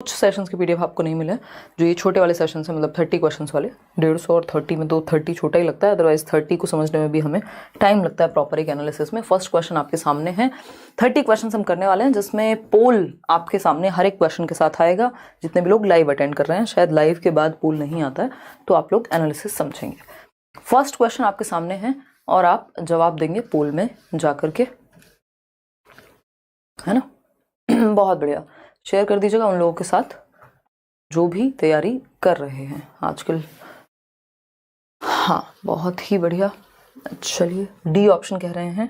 कुछ सेशंस के पीडीएफ आपको नहीं मिले, जो ये छोटे वाले सेशन है, मतलब 30 क्वेश्चंस वाले, 150 और 30 में तो 30 छोटा ही लगता है, अदरवाइज 30 को समझने में भी हमें टाइम लगता है प्रॉपर एक एनालिसिस में। फर्स्ट क्वेश्चन आपके सामने है, 30 क्वेश्चन हम करने वाले हैं, जिसमें पोल आपके सामने हर एक क्वेश्चन के साथ आएगा। जितने भी लोग लाइव अटेंड कर रहे हैं, शायद लाइव के बाद पोल नहीं आता है, तो आप लोग एनालिसिस समझेंगे। फर्स्ट क्वेश्चन आपके सामने है और आप जवाब देंगे पोल में जा करके, है ना। बहुत बढ़िया, शेयर कर दीजिएगा उन लोगों के साथ जो भी तैयारी कर रहे हैं आजकल। हाँ, बहुत ही बढ़िया। चलिए, डी ऑप्शन कह रहे हैं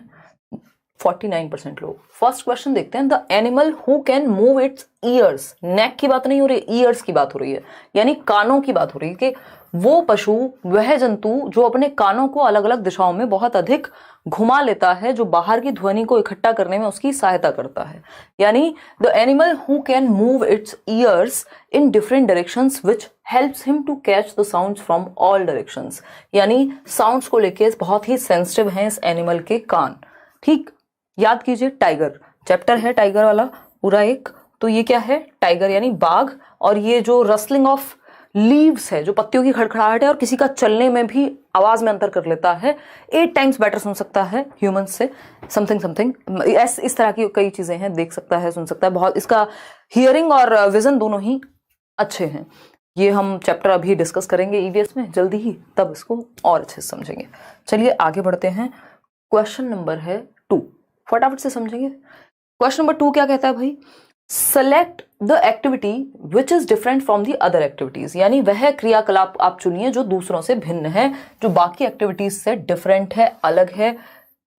49% लोग। फर्स्ट क्वेश्चन देखते हैं, the animal who can move its ears. नेक की बात नहीं हो रही, ईयर्स की बात हो रही है, यानी कानों की बात हो रही है कि वो पशु, वह जंतु जो अपने कानों को अलग अलग दिशाओं में बहुत अधिक घुमा लेता है, जो बाहर की ध्वनि को इकट्ठा करने में उसकी सहायता करता है। यानी the animal who can move its ears in different directions which helps him to catch the sounds from all directions. यानी साउंड्स को लेके बहुत ही सेंसिटिव हैं इस एनिमल के कान। ठीक, याद कीजिए, टाइगर चैप्टर है, टाइगर वाला पूरा एक। तो ये क्या है, टाइगर यानी बाघ। और ये जो रसलिंग ऑफ लीव्स है, जो पत्तियों की खड़खड़ाहट है, और किसी का चलने में भी आवाज में अंतर कर लेता है, 8 टाइम्स बेटर सुन सकता है ह्यूमन से, समथिंग समथिंग, इस तरह की कई चीजें हैं, देख सकता है, सुन सकता है। बहुत इसका हियरिंग और विजन दोनों ही अच्छे हैं। ये हम चैप्टर अभी डिस्कस करेंगे ईवीएस में जल्दी ही, तब इसको और अच्छे से समझेंगे। चलिए आगे बढ़ते हैं। क्वेश्चन नंबर है 2, फटाफट से समझेंगे। क्वेश्चन नंबर 2 क्या कहता है भाई, select the activity which is different from the other activities. यानी वह क्रियाकलाप आप चुनिए जो दूसरों से भिन्न है, जो बाकी एक्टिविटीज से डिफरेंट है, अलग है।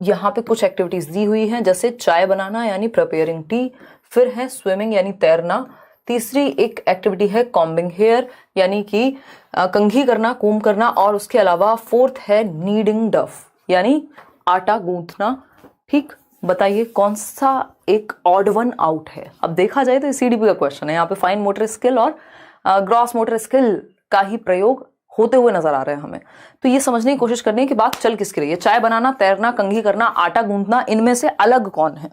यहाँ पे कुछ एक्टिविटीज दी हुई हैं, जैसे चाय बनाना यानी प्रिपेयरिंग टी, फिर है स्विमिंग यानी तैरना, तीसरी एक एक्टिविटी है कॉम्बिंग हेयर यानी कि कंघी करना, कोम करना, और उसके अलावा फोर्थ है नीडिंग डफ यानी आटा गूंथना। ठीक, बताइए कौन सा एक ऑड वन आउट है। अब देखा जाए तो सीडीपी का क्वेश्चन है, यहाँ पे फाइन मोटर स्किल और ग्रॉस मोटर स्किल का ही प्रयोग होते हुए नजर आ रहे हैं हमें। तो ये समझने की कोशिश करनी है कि बात चल किसकी रही है। चाय बनाना, तैरना, कंघी करना, आटा गूंथना, इनमें से अलग कौन है।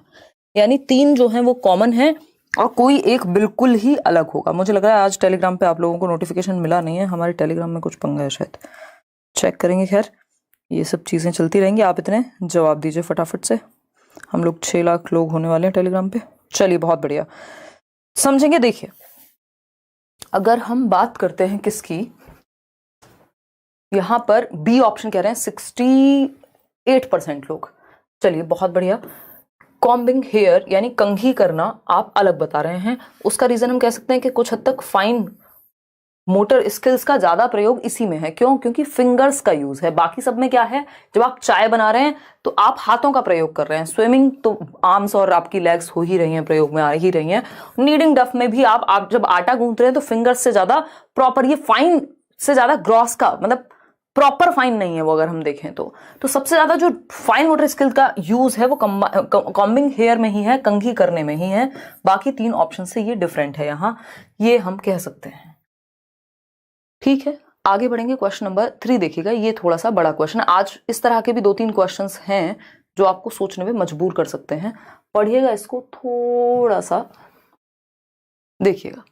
यानी 3 जो है वो कॉमन है और कोई एक बिल्कुल ही अलग होगा। मुझे लग रहा है आज टेलीग्राम पे आप लोगों को नोटिफिकेशन मिला नहीं है, हमारे टेलीग्राम में कुछ पंगा है शायद, चेक करेंगे। खैर, ये सब चीजें चलती रहेंगी, आप इतने जवाब दीजिए फटाफट से। हम लोग 6 लाख लोग होने वाले हैं टेलीग्राम पे। चलिए, बहुत बढ़िया, समझेंगे। देखिए, अगर हम बात करते हैं किसकी, यहां पर बी ऑप्शन कह रहे हैं 68% लोग। चलिए, बहुत बढ़िया। कॉम्बिंग हेयर यानी कंघी करना आप अलग बता रहे हैं। उसका रीजन हम कह सकते हैं कि कुछ हद तक फाइन मोटर स्किल्स का ज्यादा प्रयोग इसी में है। क्यों? क्योंकि फिंगर्स का यूज है। बाकी सब में क्या है, जब आप चाय बना रहे हैं तो आप हाथों का प्रयोग कर रहे हैं। स्विमिंग तो आर्म्स और आपकी लेग्स हो ही रही हैं, प्रयोग में आ ही रही हैं। नीडिंग डफ में भी आप जब आटा गूंथ रहे हैं तो फिंगर्स से ज्यादा प्रॉपर, ये फाइन से ज्यादा ग्रॉस का मतलब प्रॉपर फाइन नहीं है वो, अगर हम देखें तो सबसे ज्यादा जो फाइन मोटर स्किल का यूज है वो कॉम्बिंग हेयर में ही है, कंघी करने में ही है। बाकी 3 ऑप्शन से ये डिफरेंट है यहाँ, ये हम कह सकते हैं। ठीक है, आगे बढ़ेंगे। क्वेश्चन नंबर 3 देखिएगा, ये थोड़ा सा बड़ा क्वेश्चन है। आज इस तरह के भी 2-3 क्वेश्चंस हैं जो आपको सोचने में मजबूर कर सकते हैं। पढ़िएगा इसको थोड़ा सा, देखिएगा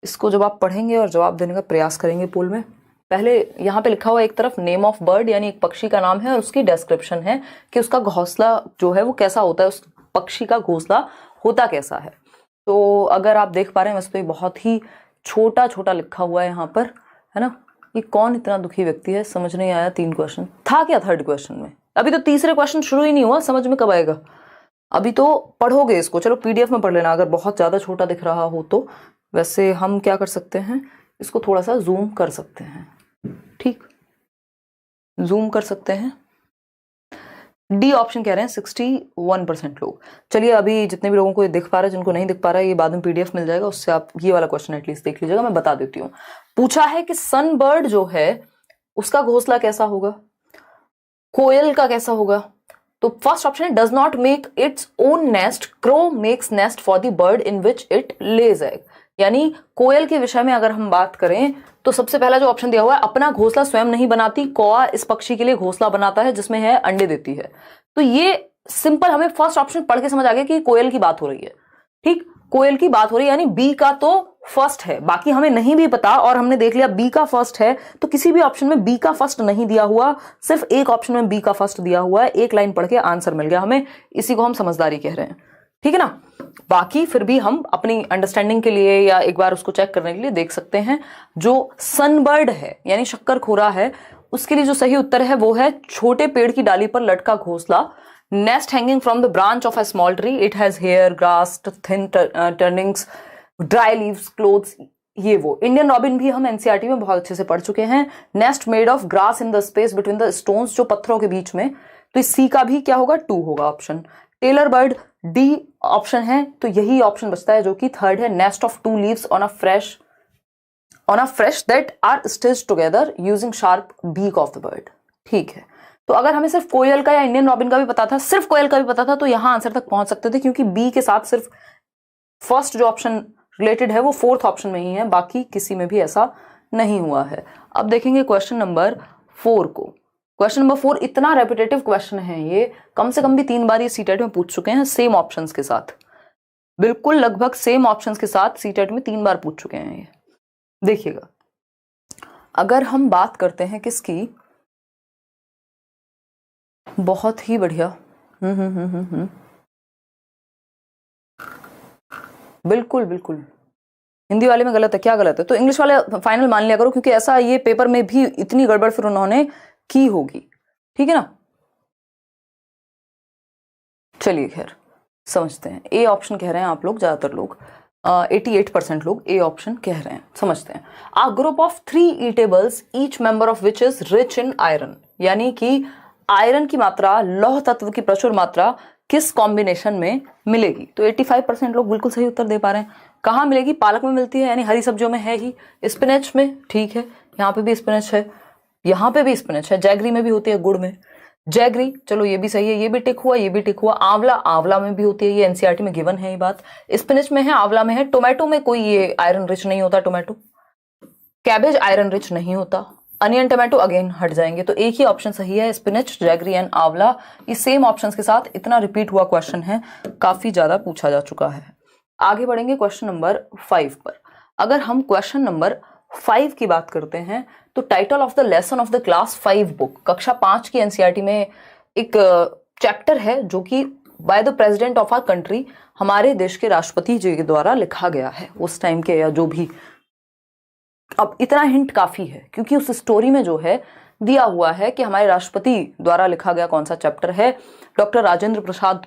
इसको। जब आप पढ़ेंगे और जवाब देने का प्रयास करेंगे पोल में, पहले यहाँ पे लिखा हुआ एक तरफ नेम ऑफ बर्ड यानी एक पक्षी का नाम है, और उसकी डिस्क्रिप्शन है कि उसका घोंसला जो है वो कैसा होता है, उस पक्षी का घोंसला होता कैसा है। तो अगर आप देख पा रहे हैं, वैसे तो बहुत ही छोटा छोटा लिखा हुआ है यहाँ पर, है ना। ये कौन इतना दुखी व्यक्ति है, समझ नहीं आया। 3 क्वेश्चन था क्या थर्ड क्वेश्चन में? अभी तो तीसरे क्वेश्चन शुरू ही नहीं हुआ, समझ में कब आएगा? अभी तो पढ़ोगे इसको। चलो पीडीएफ में पढ़ लेना अगर बहुत ज्यादा छोटा दिख रहा हो तो। वैसे हम क्या कर सकते हैं, इसको थोड़ा सा जूम कर सकते हैं। ठीक, जूम कर सकते हैं। डी ऑप्शन कह रहे हैं 61% लोग। चलिए, अभी जितने भी लोगों को ये दिख पा रहा है, जिनको नहीं दिख पा रहा है, ये बाद में पीडीएफ मिल जाएगा, उससे आप ये वाला क्वेश्चन एटलीस्ट देख लीजिएगा। मैं बता देती हूँ। पूछा है कि सन बर्ड जो है उसका घोंसला कैसा होगा, कोयल का कैसा होगा। तो फर्स्ट ऑप्शन है does not make its own nest, crow makes nest for the bird in which it Lay's egg. यानी कोयल के विषय में अगर हम बात करें तो सबसे पहला जो ऑप्शन दिया हुआ है, अपना घोंसला स्वयं नहीं बनाती, कौआ इस पक्षी के लिए घोंसला बनाता है जिसमें है अंडे देती है। तो ये सिंपल, हमें फर्स्ट ऑप्शन पढ़ के समझ आ गया कि कोयल की बात हो रही है। ठीक, कोयल की बात हो रही है, यानी बी का तो फर्स्ट है, बाकी हमें नहीं भी पता और हमने देख लिया बी का फर्स्ट है, तो किसी भी ऑप्शन में बी का फर्स्ट नहीं दिया हुआ, सिर्फ एक ऑप्शन में बी का फर्स्ट दिया हुआ है, एक लाइन पढ़ के आंसर मिल गया हमें, इसी को हम समझदारी कह रहे हैं, ठीक है ना। बाकी फिर भी हम अपनी अंडरस्टैंडिंग के लिए या एक बार उसको चेक करने के लिए देख सकते हैं। जो सनबर्ड है यानी शक्करखोरा है, उसके लिए जो सही उत्तर है वो है छोटे पेड़ की डाली पर लटका घोंसला, nest hanging from the branch of a small tree, it has hair, grass, thin turnings, dry leaves, clothes, ये वो। इंडियन रॉबिन भी हम एनसीईआरटी में बहुत अच्छे से पढ़ चुके हैं। Nest made of grass in the space between the stones, जो पत्थरों के बीच में, तो इस सी का भी क्या होगा 2 होगा option. Tailor bird D option है, तो यही ऑप्शन बचता है जो कि थर्ड है, nest of 2 leaves on a fresh that are stitched together using sharp beak of the bird, ठीक है। तो अगर हमें सिर्फ कोयल का या इंडियन रॉबिन का भी पता था, सिर्फ कोयल का भी पता था, तो यहां आंसर तक पहुंच सकते थे, क्योंकि बी के साथ सिर्फ फर्स्ट जो ऑप्शन रिलेटेड है वो 4th ऑप्शन में ही है, बाकी किसी में भी ऐसा नहीं हुआ है। अब देखेंगे क्वेश्चन नंबर 4 को। क्वेश्चन नंबर 4 इतना रेपिटेटिव क्वेश्चन है, ये कम से कम भी 3 बार ये सीटेट में पूछ चुके हैं, सेम ऑप्शंस के साथ, बिल्कुल लगभग सेम ऑप्शंस के साथ सीटेट में 3 बार पूछ चुके हैं ये। देखिएगा, अगर हम बात करते हैं किसकी, बहुत ही बढ़िया, बिल्कुल बिल्कुल हिंदी वाले में गलत है, क्या गलत है, तो इंग्लिश वाले फाइनल मान लिया करो, क्योंकि ऐसा ये पेपर में भी इतनी गड़बड़ फिर उन्होंने की होगी, ठीक है ना। चलिए खैर समझते हैं, ए ऑप्शन कह रहे हैं आप लोग, ज्यादातर लोग 88% लोग ए ऑप्शन कह रहे हैं, समझते हैं। A group of 3 eatables each member of which is rich in iron, यानी कि आयरन की मात्रा, लौह तत्व की प्रचुर मात्रा किस कॉम्बिनेशन में मिलेगी, तो 85% लोग बिल्कुल सही उत्तर दे पा रहे हैं। कहाँ मिलेगी, पालक में मिलती है, यानी हरी सब्जियों में है ही, स्पिनच में, ठीक है, यहाँ पे भी स्पिनच है, यहाँ पे भी स्पिनच है, जैगरी में भी होती है, गुड़ में जैगरी, चलो ये भी सही है, ये भी टिक हुआ, ये भी टिक हुआ। आंवला में भी होती है, ये एनसीईआरटी में गिवन है ये बात, स्पिनच में है, आंवला में है। टोमेटो में कोई ये आयरन रिच नहीं होता, टोमेटो। कैबेज आयरन रिच नहीं होता, अनियन टोमेटो अगेन हट जाएंगे, तो एक ही ऑप्शन सही है, स्पिनच, जैगरी एंड आंवला। ये सेम ऑप्शंस के साथ इतना रिपीट हुआ क्वेश्चन है, काफी ज्यादा पूछा जा चुका है। आगे बढ़ेंगे क्वेश्चन नंबर 5 पर। अगर हम क्वेश्चन नंबर 5 की बात करते हैं, तो title of the lesson of the class 5 book, कक्षा 5 की एनसीईआरटी में एक चैप्टर है जो कि by the president of our country, हमारे देश के राष्ट्रपति जी के द्वारा लिखा गया है उस टाइम के, या जो भी। अब इतना हिंट काफी है, क्योंकि उस स्टोरी में जो है दिया हुआ है कि हमारे राष्ट्रपति द्वारा लिखा गया कौन सा चैप्टर है। डॉक्टर राजेंद्र प्रसाद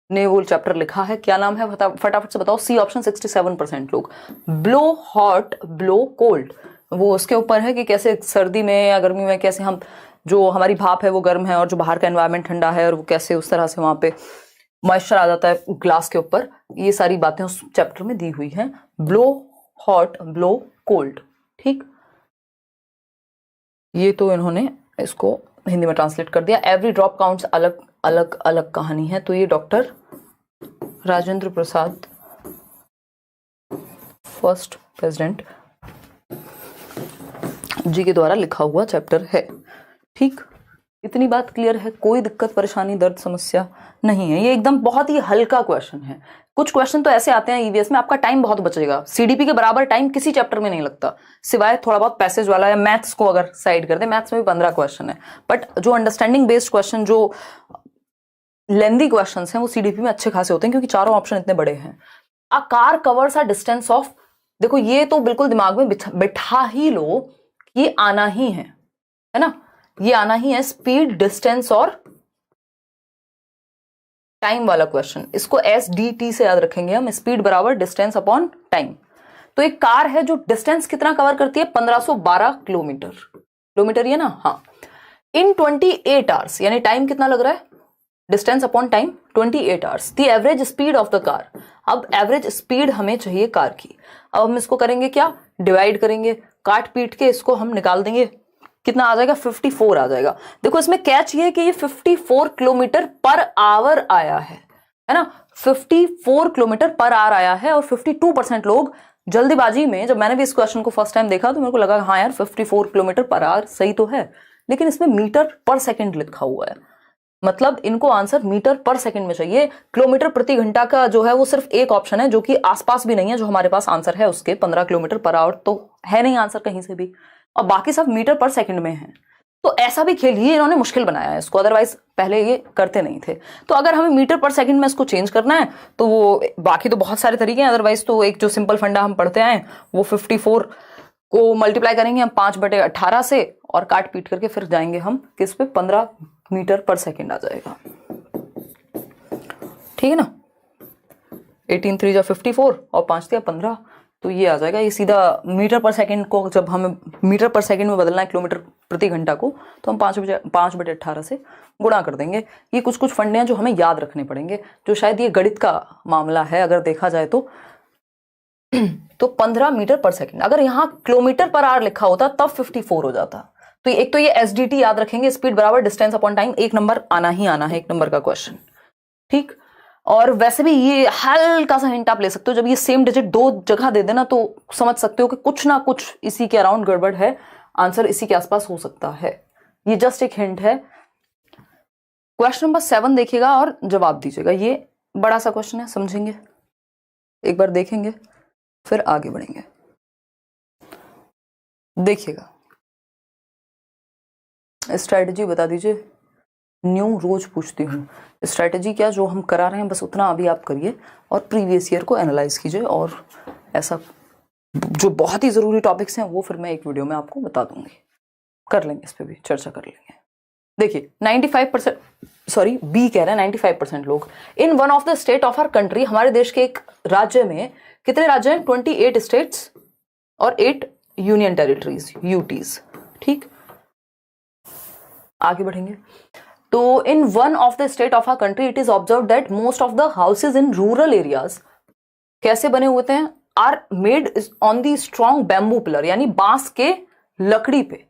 ने वो चैप्टर लिखा है, क्या नाम है फटाफट से बताओ। सी ऑप्शन 67% लोग। ब्लो हॉट ब्लो कोल्ड, वो उसके ऊपर है कि कैसे सर्दी में या गर्मी में कैसे हम, जो हमारी भाप है वो गर्म है और जो बाहर का एनवायरनमेंट ठंडा है, और वो कैसे उस तरह से वहां पे मॉइस्चर आ जाता है ग्लास के ऊपर। ये सारी बातें उस चैप्टर में दी हुई हैं। ब्लो हॉट ब्लो कोल्ड, ठीक, ये तो इन्होंने इसको हिंदी में ट्रांसलेट कर दिया। एवरी ड्रॉप काउंट्स, अलग अलग अलग कहानी है, तो ये doctor Rajendra Prasad first president जी के द्वारा लिखा हुआ चैप्टर है, ठीक। इतनी बात क्लियर है, कोई दिक्कत परेशानी दर्द समस्या नहीं है। ये एकदम बहुत ही हल्का क्वेश्चन है। कुछ क्वेश्चन तो ऐसे आते हैं ईवीएस में, आपका टाइम बहुत बचेगा, सीडीपी के बराबर टाइम किसी चैप्टर में नहीं लगता, सिवाय थोड़ा बहुत पैसेज वाला या मैथ्स को अगर साइड कर दे। मैथ्स में भी 15 क्वेश्चन है, बट जो अंडरस्टैंडिंग बेस्ड क्वेश्चन, जो लेंदी क्वेश्चन हैं, वो सीडीपी में अच्छे खासे होते हैं, क्योंकि चारों ऑप्शन इतने बड़े हैं। A car covers a distance of, देखो ये तो बिल्कुल दिमाग में बिठा ही लो, ये आना ही है ना, ये आना ही है, स्पीड, डिस्टेंस और टाइम वाला क्वेश्चन। इसको SDT से याद रखेंगे हम, स्पीड बराबर डिस्टेंस अपॉन टाइम। तो एक कार है जो डिस्टेंस कितना कवर करती है, 1512 किलोमीटर ये ना, हाँ, इन 28 आवर्स, यानी टाइम कितना लग रहा है, distance upon time 28 hours. The average speed of the car, अब एवरेज स्पीड हमें चाहिए कार की। अब हम इसको करेंगे क्या, डिवाइड करेंगे, काट पीट के इसको हम निकाल देंगे, कितना आ जाएगा, 54 आ जाएगा। देखो इसमें कैच ये है कि ये 54 किलोमीटर पर आवर आया है ना, 54 किलोमीटर पर आवर आया है। और 52% लोग जल्दीबाजी में, जब मैंने भी इस क्वेश्चन को फर्स्ट टाइम देखा तो मेरे को लगा हाँ यार 54 किलोमीटर पर आवर सही तो है, लेकिन इसमें मीटर पर सेकंड लिखा हुआ है। मतलब इनको आंसर मीटर पर सेकंड में चाहिए। किलोमीटर प्रति घंटा का जो है वो सिर्फ एक ऑप्शन है जो कि आसपास भी नहीं है, जो हमारे पास आंसर है उसके 15 किलोमीटर पर आवर तो है नहीं आंसर कहीं से भी, और बाकी सब मीटर पर सेकंड में है। तो ऐसा भी खेल ही इन्होंने मुश्किल बनाया है इसको, अदरवाइज पहले ये करते नहीं थे। तो अगर हमें मीटर पर सेकंड में इसको चेंज करना है तो वो बाकी तो बहुत सारे तरीके हैं, अदरवाइज तो एक जो सिंपल फंडा हम पढ़ते आए वो 54 को मल्टीप्लाई करेंगे हम 5/18 से और काट पीट करके फिर जाएंगे हम किस पे, 15 मीटर पर सेकंड आ जाएगा। ठीक है ना, 18 3 जा 54 और 5 दिया 15, तो ये आ जाएगा। ये सीधा मीटर पर सेकंड को जब हमें मीटर पर सेकंड में बदलना है किलोमीटर प्रति घंटा को, तो हम 5/18 से गुणा कर देंगे। ये कुछ कुछ फंडे हैं जो हमें याद रखने पड़ेंगे, जो शायद ये गणित का मामला है अगर देखा जाए तो 15 मीटर पर सेकंड। अगर यहाँ किलोमीटर पर आवर लिखा होता तब 54 हो जाता। तो एक तो ये SDT याद रखेंगे, स्पीड बराबर डिस्टेंस अपॉन टाइम, एक नंबर आना ही आना है, एक नंबर का क्वेश्चन। ठीक, और वैसे भी ये हल्का सा हिंट आप ले सकते हो, जब ये सेम डिजिट दो जगह दे देना तो समझ सकते हो कि कुछ ना कुछ इसी के अराउंड गड़बड़ है, आंसर इसी के आसपास हो सकता है। ये जस्ट एक हिंट है। क्वेश्चन नंबर 7 देखिएगा और जवाब दीजिएगा। ये बड़ा सा क्वेश्चन है, समझेंगे, एक बार देखेंगे फिर आगे बढ़ेंगे। देखिएगा, स्ट्रैटेजी बता दीजिए। न्यू रोज पूछती हूँ, स्ट्रैटेजी क्या, जो हम करा रहे हैं बस उतना अभी आप करिए और प्रीवियस ईयर को एनालाइज कीजिए, और ऐसा जो बहुत ही ज़रूरी टॉपिक्स हैं वो फिर मैं एक वीडियो में आपको बता दूंगी, कर लेंगे, इस पर भी चर्चा कर लेंगे। देखिए 95%, सॉरी बी कह रहे हैं 95% लोग, in one of the state of our country, हमारे देश के एक राज्य में, कितने राज्य हैं, 28 स्टेट्स और 8 यूनियन टेरिटरीज, यूटीज। ठीक, आगे बढ़ेंगे। तो in one of the state of our country it is observe that most of the houses in rural areas कैसे बने हुए थे, are made on the strong bamboo pillar, यानी बांस के लकड़ी पे,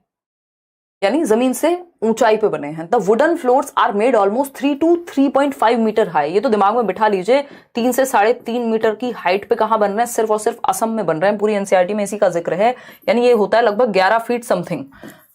यानी जमीन से ऊंचाई पे बने हैं। The wooden floors are made almost 3 to 3.5 metre high. ये तो दिमाग में बिठा लीजिए, 3 से 3.5 मीटर की हाइट पे कहां बन रहे हैं, सिर्फ और सिर्फ असम में बन रहे हैं, पूरी एनसीईआरटी में इसी का जिक्र है। यानी ये होता है लगभग 11 फीट समथिंग,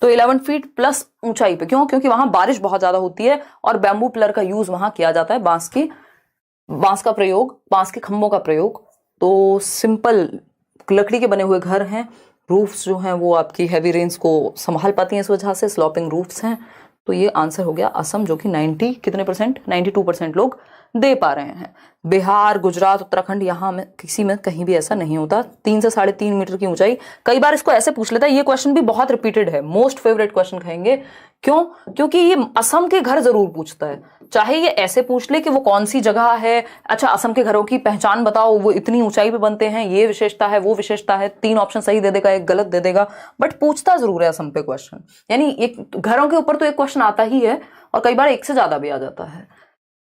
तो 11 फीट प्लस ऊंचाई पे। क्यों? क्योंकि वहां बारिश बहुत ज्यादा होती है और बैम्बू पिलर का यूज वहां किया जाता है, बांस का प्रयोग, बांस के खंभों का प्रयोग। तो सिंपल लकड़ी के बने हुए घर हैं, रूफ्स जो हैं वो आपकी हैवी रेन्स को संभाल पाती हैं, इस वजह से स्लॉपिंग रूफ्स हैं। तो ये आंसर हो गया असम, जो कि 90 कितने परसेंट, 92% लोग दे पा रहे हैं। बिहार, गुजरात, उत्तराखंड, यहाँ में किसी में कहीं भी ऐसा नहीं होता। 3 से 3.5 मीटर की ऊंचाई। कई बार इसको ऐसे पूछ लेता है, ये क्वेश्चन भी बहुत रिपीटेड है, मोस्ट फेवरेट क्वेश्चन कहेंगे। क्यों? क्योंकि ये असम के घर जरूर पूछता है, चाहे ये ऐसे पूछ ले कि वो कौन सी जगह है, अच्छा असम के घरों की पहचान बताओ, वो इतनी ऊंचाई पे बनते हैं, ये विशेषता है, वो विशेषता है, 3 ऑप्शन सही दे देगा, एक गलत दे देगा, बट पूछता जरूर है असम पे क्वेश्चन। यानी एक घरों के ऊपर तो एक क्वेश्चन आता ही है और कई बार एक से ज्यादा भी आ जाता है।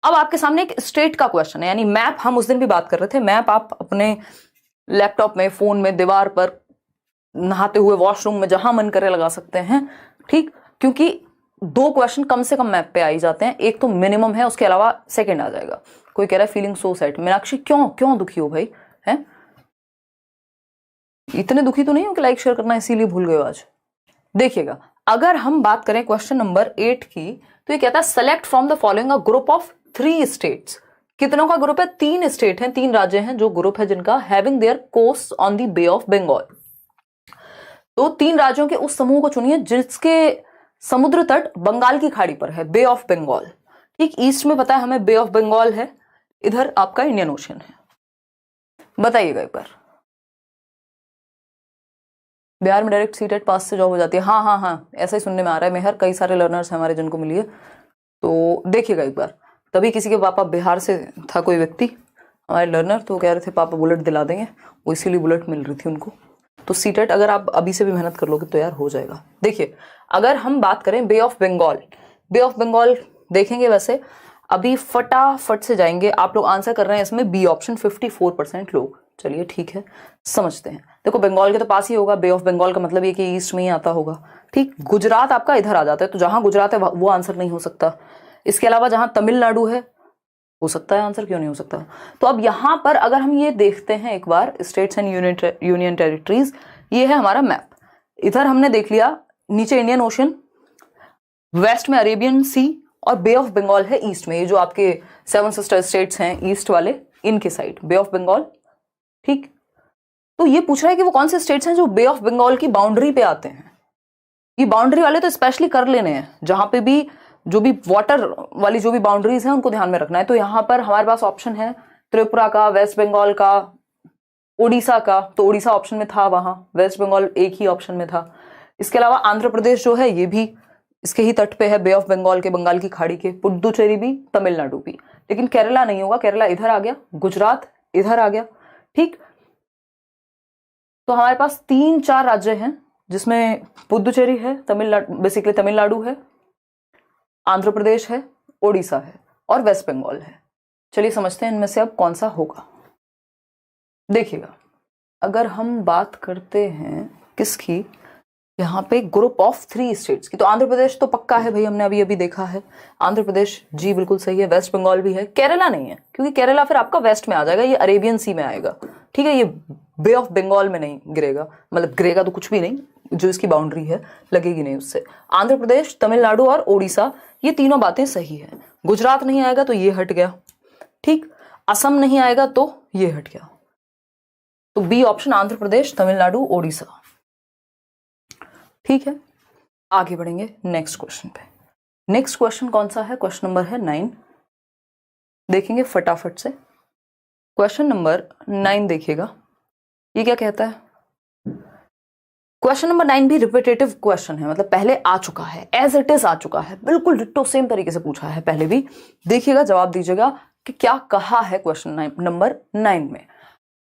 अब आपके सामने एक स्टेट का क्वेश्चन है, यानी मैप। हम उस दिन भी बात कर रहे थे, मैप आप अपने लैपटॉप में, फोन में, दीवार पर, नहाते हुए वॉशरूम में, जहां मन करे लगा सकते हैं। ठीक, क्योंकि 2 क्वेश्चन कम से कम मैप पे आ ही जाते हैं, एक तो मिनिमम है, उसके अलावा सेकंड आ जाएगा। कोई कह रहा है फीलिंग सो सैड, मीनाक्षी क्यों दुखी हो भाई, हैं? इतने दुखी तो नहीं हो कि लाइक शेयर करना इसीलिए भूल गए हो आज। देखिएगा, अगर हम बात करें क्वेश्चन नंबर 8 की, तो ये कहता है select from the following a group of 3 states. कितनों का ग्रुप है? 3 स्टेट हैं, 3 राज्य हैं जो ग्रुप है जिनका having their coast on the Bay of Bengal. तो 3 राज्यों के उस समूह को चुनिए जिसके समुद्र तट बंगाल की खाड़ी पर है, बे ऑफ बंगाल। ठीक, ईस्ट में पता है हमें बे ऑफ बंगाल है, इधर आपका इंडियन ओशन है। बताइएगा एक बार। बिहार में डायरेक्ट सीटेट पास से जॉब हो जाती है? हाँ, ऐसा ही सुनने में आ रहा है मेहर, कई सारे लर्नर्स हैं हमारे जिनको मिली है। तो देखिएगा एक बार, तभी किसी के पापा बिहार से था कोई व्यक्ति हमारे लर्नर, तो कह रहे थे पापा बुलेट दिला देंगे, वो इसीलिए बुलेट मिल रही थी उनको। तो सीटेट अगर आप अभी से भी मेहनत कर लोगे तो यार हो जाएगा। देखिए, अगर हम बात करें Bay of Bengal, Bay of Bengal देखेंगे, वैसे अभी फटाफट से जाएंगे। आप लोग आंसर कर रहे हैं इसमें बी ऑप्शन, 54% लोग। चलिए ठीक है, समझते हैं। देखो बंगाल के तो पास ही होगा, बे ऑफ बंगाल का मतलब ये कि ईस्ट में ही आता होगा। ठीक, गुजरात आपका इधर आ जाता है, तो जहां गुजरात है वो आंसर नहीं हो सकता। इसके अलावा जहां तमिलनाडु है हो सकता है आंसर, क्यों नहीं हो सकता? तो अब यहां पर अगर हम ये देखते हैं एक बार, स्टेट्स एंड यूनियन टेरिटरीज, ये है हमारा मैप। इधर हमने देख लिया नीचे इंडियन ओशन, वेस्ट में अरेबियन सी और बे ऑफ बंगाल है ईस्ट में, ये जो आपके 7 सिस्टर स्टेट्स हैं ईस्ट वाले, इनके साइड बे ऑफ बंगाल। ठीक, तो ये पूछ रहा है कि वो कौन से स्टेट्स हैं जो बे ऑफ बंगाल की बाउंड्री पे आते हैं। ये बाउंड्री वाले तो स्पेशली कर लेने हैं, जहां पे भी जो भी वाटर वाली जो भी बाउंड्रीज हैं उनको ध्यान में रखना है। तो यहां पर हमारे पास ऑप्शन है त्रिपुरा का, वेस्ट बंगाल का, ओडिशा का, तो ओडिशा ऑप्शन में था, वहां वेस्ट बंगाल एक ही ऑप्शन में था। इसके अलावा आंध्र प्रदेश जो है ये भी इसके ही तट पे है, बे ऑफ बंगाल के, बंगाल की खाड़ी के, पुडुचेरी भी, तमिलनाडु भी। लेकिन केरला नहीं होगा, केरला इधर आ गया, गुजरात इधर आ गया। ठीक, तो हमारे पास 3-4 राज्य हैं जिसमें पुडुचेरी है, तमिलनाडु, बेसिकली तमिलनाडु है, आंध्र प्रदेश है, ओडिशा है और वेस्ट बंगाल है। चलिए समझते हैं इनमें से अब कौन सा होगा। देखिएगा, अगर हम बात करते हैं किसकी, यहाँ पे ग्रुप ऑफ 3 स्टेट्स की, तो आंध्र प्रदेश तो पक्का है भाई, हमने अभी अभी देखा है, आंध्र प्रदेश जी बिल्कुल सही है। वेस्ट बंगाल भी है, केरला नहीं है क्योंकि केरला फिर आपका वेस्ट में आ जाएगा, ये अरेबियन सी में आएगा। ठीक है, ये बे ऑफ बंगाल में नहीं गिरेगा, मतलब गिरेगा तो कुछ भी नहीं, जो इसकी बाउंड्री है लगेगी नहीं उससे। आंध्र प्रदेश, तमिलनाडु और ओडिशा, ये तीनों बातें सही है। गुजरात नहीं आएगा तो ये हट गया। ठीक, असम नहीं आएगा तो ये हट गया। तो बी ऑप्शन आंध्र प्रदेश, तमिलनाडु, ओडिशा। ठीक है, आगे बढ़ेंगे नेक्स्ट क्वेश्चन पे। नेक्स्ट क्वेश्चन कौन सा है? क्वेश्चन नंबर है 9। देखेंगे फटाफट से। क्वेश्चन नंबर 9 देखिएगा, ये क्या कहता है। क्वेश्चन नंबर 9 भी रिपीटेटिव क्वेश्चन है, मतलब पहले आ चुका है, एज इट इज आ चुका है, बिल्कुल डिट्टो सेम तरीके से पूछा है पहले भी। देखिएगा, जवाब दीजिएगा कि क्या कहा है क्वेश्चन नंबर 9 में।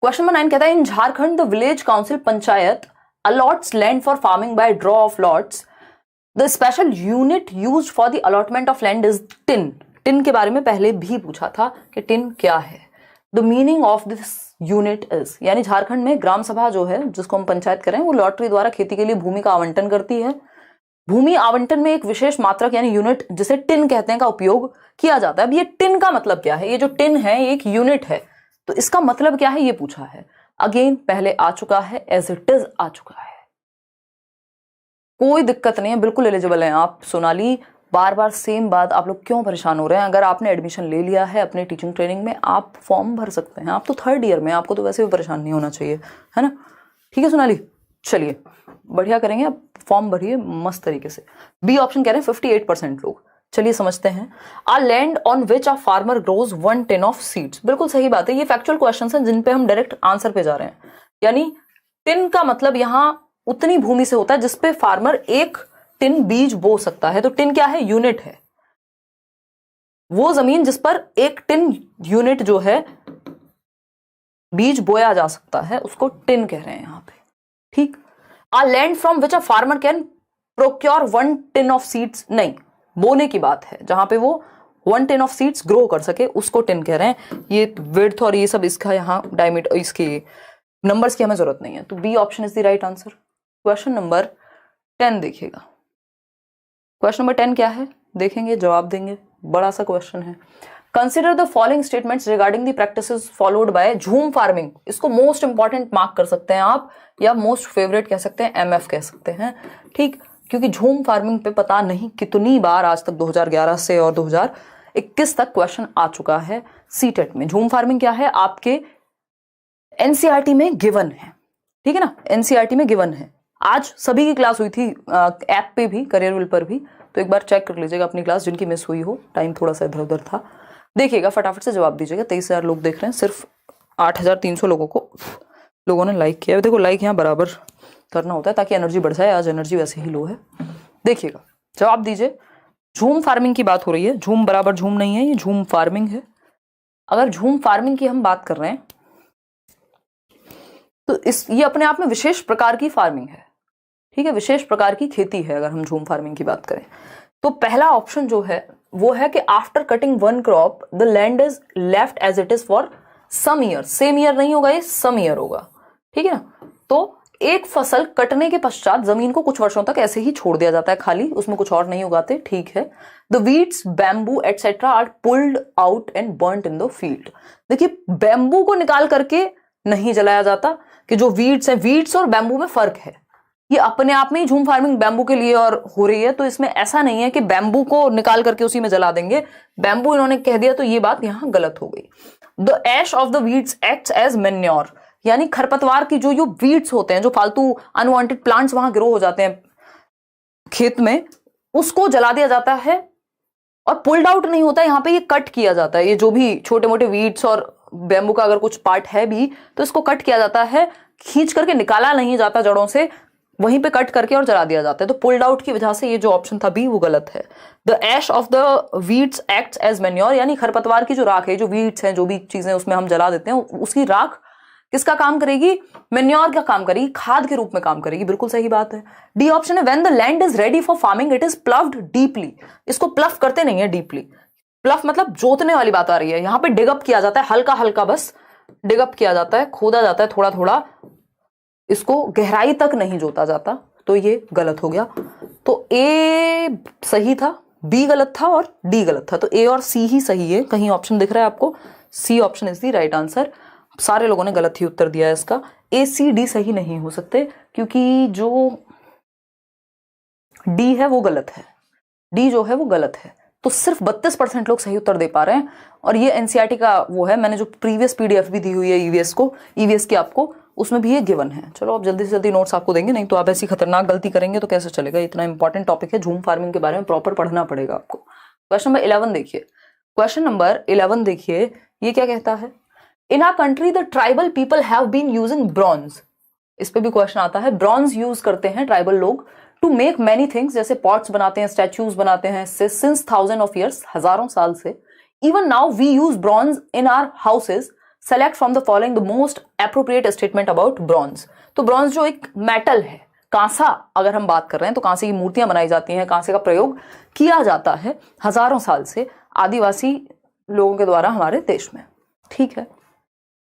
क्वेश्चन नंबर 9 कहता है, in Jharkhand the village council panchayat allots land for farming by draw of lots. The special unit used for the allotment of land is tin. tin के बारे में पहले भी पूछा था कि tin क्या है। The meaning of this unit is, यानी झारखंड में ग्राम सभा जो है, जिसको हम पंचायत करें, वो लॉटरी द्वारा खेती के लिए भूमि का आवंटन करती है। भूमि आवंटन में एक विशेष मात्रक यानी यूनिट, जिसे टिन कहते हैं, का उपयोग किया जाता है। अब ये टिन का मतलब क्या है? ये जो टिन है एक यूनिट है, तो इसका मतलब क्या है ये पूछा है। अगेन पहले आ चुका है, एज इट इज आ चुका है, कोई दिक्कत नहीं है, बिल्कुल एलिजिबल हैं आप। सोनाली, बार बार सेम बात, आप लोग क्यों परेशान हो रहे हैं? अगर आपने एडमिशन ले लिया है अपने टीचिंग ट्रेनिंग में, आप फॉर्म भर सकते हैं। आप तो 3rd ईयर में, आपको तो वैसे भी परेशान नहीं होना चाहिए, है ना? ठीक है सोनाली, चलिए बढ़िया करेंगे, आप फॉर्म भरिए मस्त तरीके से। बी ऑप्शन कह रहे हैं 58% लोग। चलिए समझते हैं। A land on which a farmer grows 1 tin of seeds, बिल्कुल सही बात है। ये फैक्चुअल क्वेश्चन हैं जिन पे हम डायरेक्ट आंसर पे जा रहे हैं। यानी टिन का मतलब यहां उतनी भूमि से होता है जिसपे फार्मर 1 tin बीज बो सकता है। तो टिन क्या है? यूनिट है। वो जमीन जिस पर 1 tin यूनिट जो है बीज बोया जा सकता है, उसको टिन कह रहे हैं यहां पे। ठीक। A land from which a farmer can procure 1 tin of seeds, नहीं, बोने की बात है, जहां पे वो 1 tin ऑफ सीड्स ग्रो कर सके, उसको टिन कह रहे हैं। ये विड्थ और ये सब इसका यहाँ डायमीटर, इसके नंबर्स की हमें जरूरत नहीं है। तो B option is the right answer. Question number 10 देखिएगा। क्वेश्चन नंबर 10 क्या है देखेंगे, जवाब देंगे। बड़ा सा क्वेश्चन है। Consider the following statements regarding the practices followed by झूम फार्मिंग। इसको मोस्ट इंपॉर्टेंट मार्क कर सकते हैं आप, या मोस्ट फेवरेट कह सकते हैं, MF कह सकते हैं। ठीक, क्योंकि झूम फार्मिंग पे पता नहीं कितनी बार आज तक 2011 से और 2021 तक क्वेश्चन आ चुका है सीटेट में। झूम फार्मिंग क्या है? आपके एनसीईआरटी में गिवन है, ठीक है ना, एनसीईआरटी में गिवन है। आज सभी की क्लास हुई थी ऐप पे भी, करियर विल पर भी, तो एक बार चेक कर लीजिएगा अपनी क्लास, जिनकी मिस हुई हो, टाइम थोड़ा सा इधर उधर था। देखिएगा, फटाफट से जवाब दीजिएगा। 23,000 लोग देख रहे हैं, सिर्फ 8,300 लोगों ने लाइक किया है। देखो लाइक यहाँ बराबर करना होता है ताकि एनर्जी बढ़ जाए, आज एनर्जी वैसे ही लो है। देखिएगा, जवाब दीजिए। झूम फार्मिंग की बात हो रही है, झूम बराबर झूम नहीं है, ये झूम फार्मिंग है। अगर झूम फार्मिंग की हम बात कर रहे हैं तो ये अपने आप में विशेष प्रकार की फार्मिंग है, ठीक है, विशेष प्रकार की खेती है। अगर हम झूम फार्मिंग की बात करें तो पहला ऑप्शन जो है वो है कि after cutting 1 crop the land is left as it is for some year. Same year नहीं होगा, ये सम ईयर होगा, ठीक है ना। तो एक फसल कटने के पश्चात जमीन को कुछ वर्षों तक ऐसे ही छोड़ दिया जाता है खाली, उसमें कुछ और नहीं उगाते, ठीक है। The weeds, bamboo etcetera are pulled out and burnt in the field. देखिए, बैम्बू को निकाल करके नहीं जलाया जाता, कि जो वीड्स हैं, वीड्स और बैम्बू में फर्क है। ये अपने आप में ही झूम फार्मिंग बैम्बू के लिए और हो रही है, तो इसमें ऐसा नहीं है कि बैम्बू को निकाल करके उसी में जला देंगे, बैम्बू इन्होंने कह दिया तो ये बात यहां गलत हो गई। The ash of the weeds acts as manure, यानी खरपतवार की जो वीड्स होते हैं, जो फालतू अनवांटेड प्लांट्स वहां ग्रो हो जाते हैं खेत में, उसको जला दिया जाता है और पुल्ड आउट नहीं होता है, यहाँ पे ये कट किया जाता है। ये जो भी छोटे मोटे वीड्स और बैम्बू का अगर कुछ पार्ट है भी तो इसको कट किया जाता है, खींच करके निकाला नहीं जाता जड़ों से, वहीं पे कट करके और जला दिया जाता है। तो पुल्ड आउट की वजह से ये जो ऑप्शन था बी वो गलत है। The ash of the weeds acts as manure, यानी खरपतवार की जो राख है, जो वीड्स हैं, जो भी चीजें उसमें हम जला देते हैं, उसकी राख किसका काम करेगी? मैन्योर का काम करेगी, खाद के रूप में काम करेगी। बिल्कुल सही बात है। डी ऑप्शन है when the land is ready for farming it is ploughed deeply. इसको प्लफ करते नहीं है डीपली, प्लफ मतलब जोतने वाली बात आ रही है, यहां पे डिगअप किया जाता है, हल्का हल्का बस डिगअप किया जाता है, खोदा जाता है थोड़ा थोड़ा, इसको गहराई तक नहीं जोता जाता। तो ये गलत हो गया। तो ए सही था, बी गलत था और डी गलत था। तो ए और सी ही सही है। कहीं ऑप्शन दिख रहा है आपको? C option is the right answer. सारे लोगों ने गलत ही उत्तर दिया है इसका। ए सी डी सही नहीं हो सकते, क्योंकि जो डी है वो गलत है, डी जो है वो गलत है। तो सिर्फ 32% लोग सही उत्तर दे पा रहे हैं। और ये एनसीईआरटी का वो है, मैंने जो प्रीवियस पीडीएफ भी दी हुई है ईवीएस की आपको, उसमें भी ये गिवन है। चलो अब जल्दी से जल्दी नोट्स आपको देंगे, नहीं तो आप ऐसी खतरनाक गलती करेंगे तो कैसे चलेगा। इतना इंपॉर्टेंट टॉपिक है, झूम फार्मिंग के बारे में प्रॉपर पढ़ना पड़ेगा आपको। क्वेश्चन नंबर 11 देखिए, क्वेश्चन नंबर 11 देखिए, ये क्या कहता है? In our country the tribal people have been using bronze. इस पे भी क्वेश्चन आता है। ब्रॉन्ज यूज करते हैं ट्राइबल लोग टू मेक मैनी थिंग्स, जैसे पॉट्स बनाते हैं, स्टैच्यूज बनाते हैं, सिंस थाउजेंड ऑफ ईयर्स, हजारों साल से। Even now we use bronze in our houses, select from the following the most appropriate statement about bronze. तो ब्रॉन्ज जो एक मेटल है, कांसा अगर हम बात कर रहे हैं तो कांसे की मूर्तियां बनाई जाती हैं, कांसे का प्रयोग किया जाता है हजारों साल से आदिवासी लोगों के द्वारा हमारे देश में। ठीक है,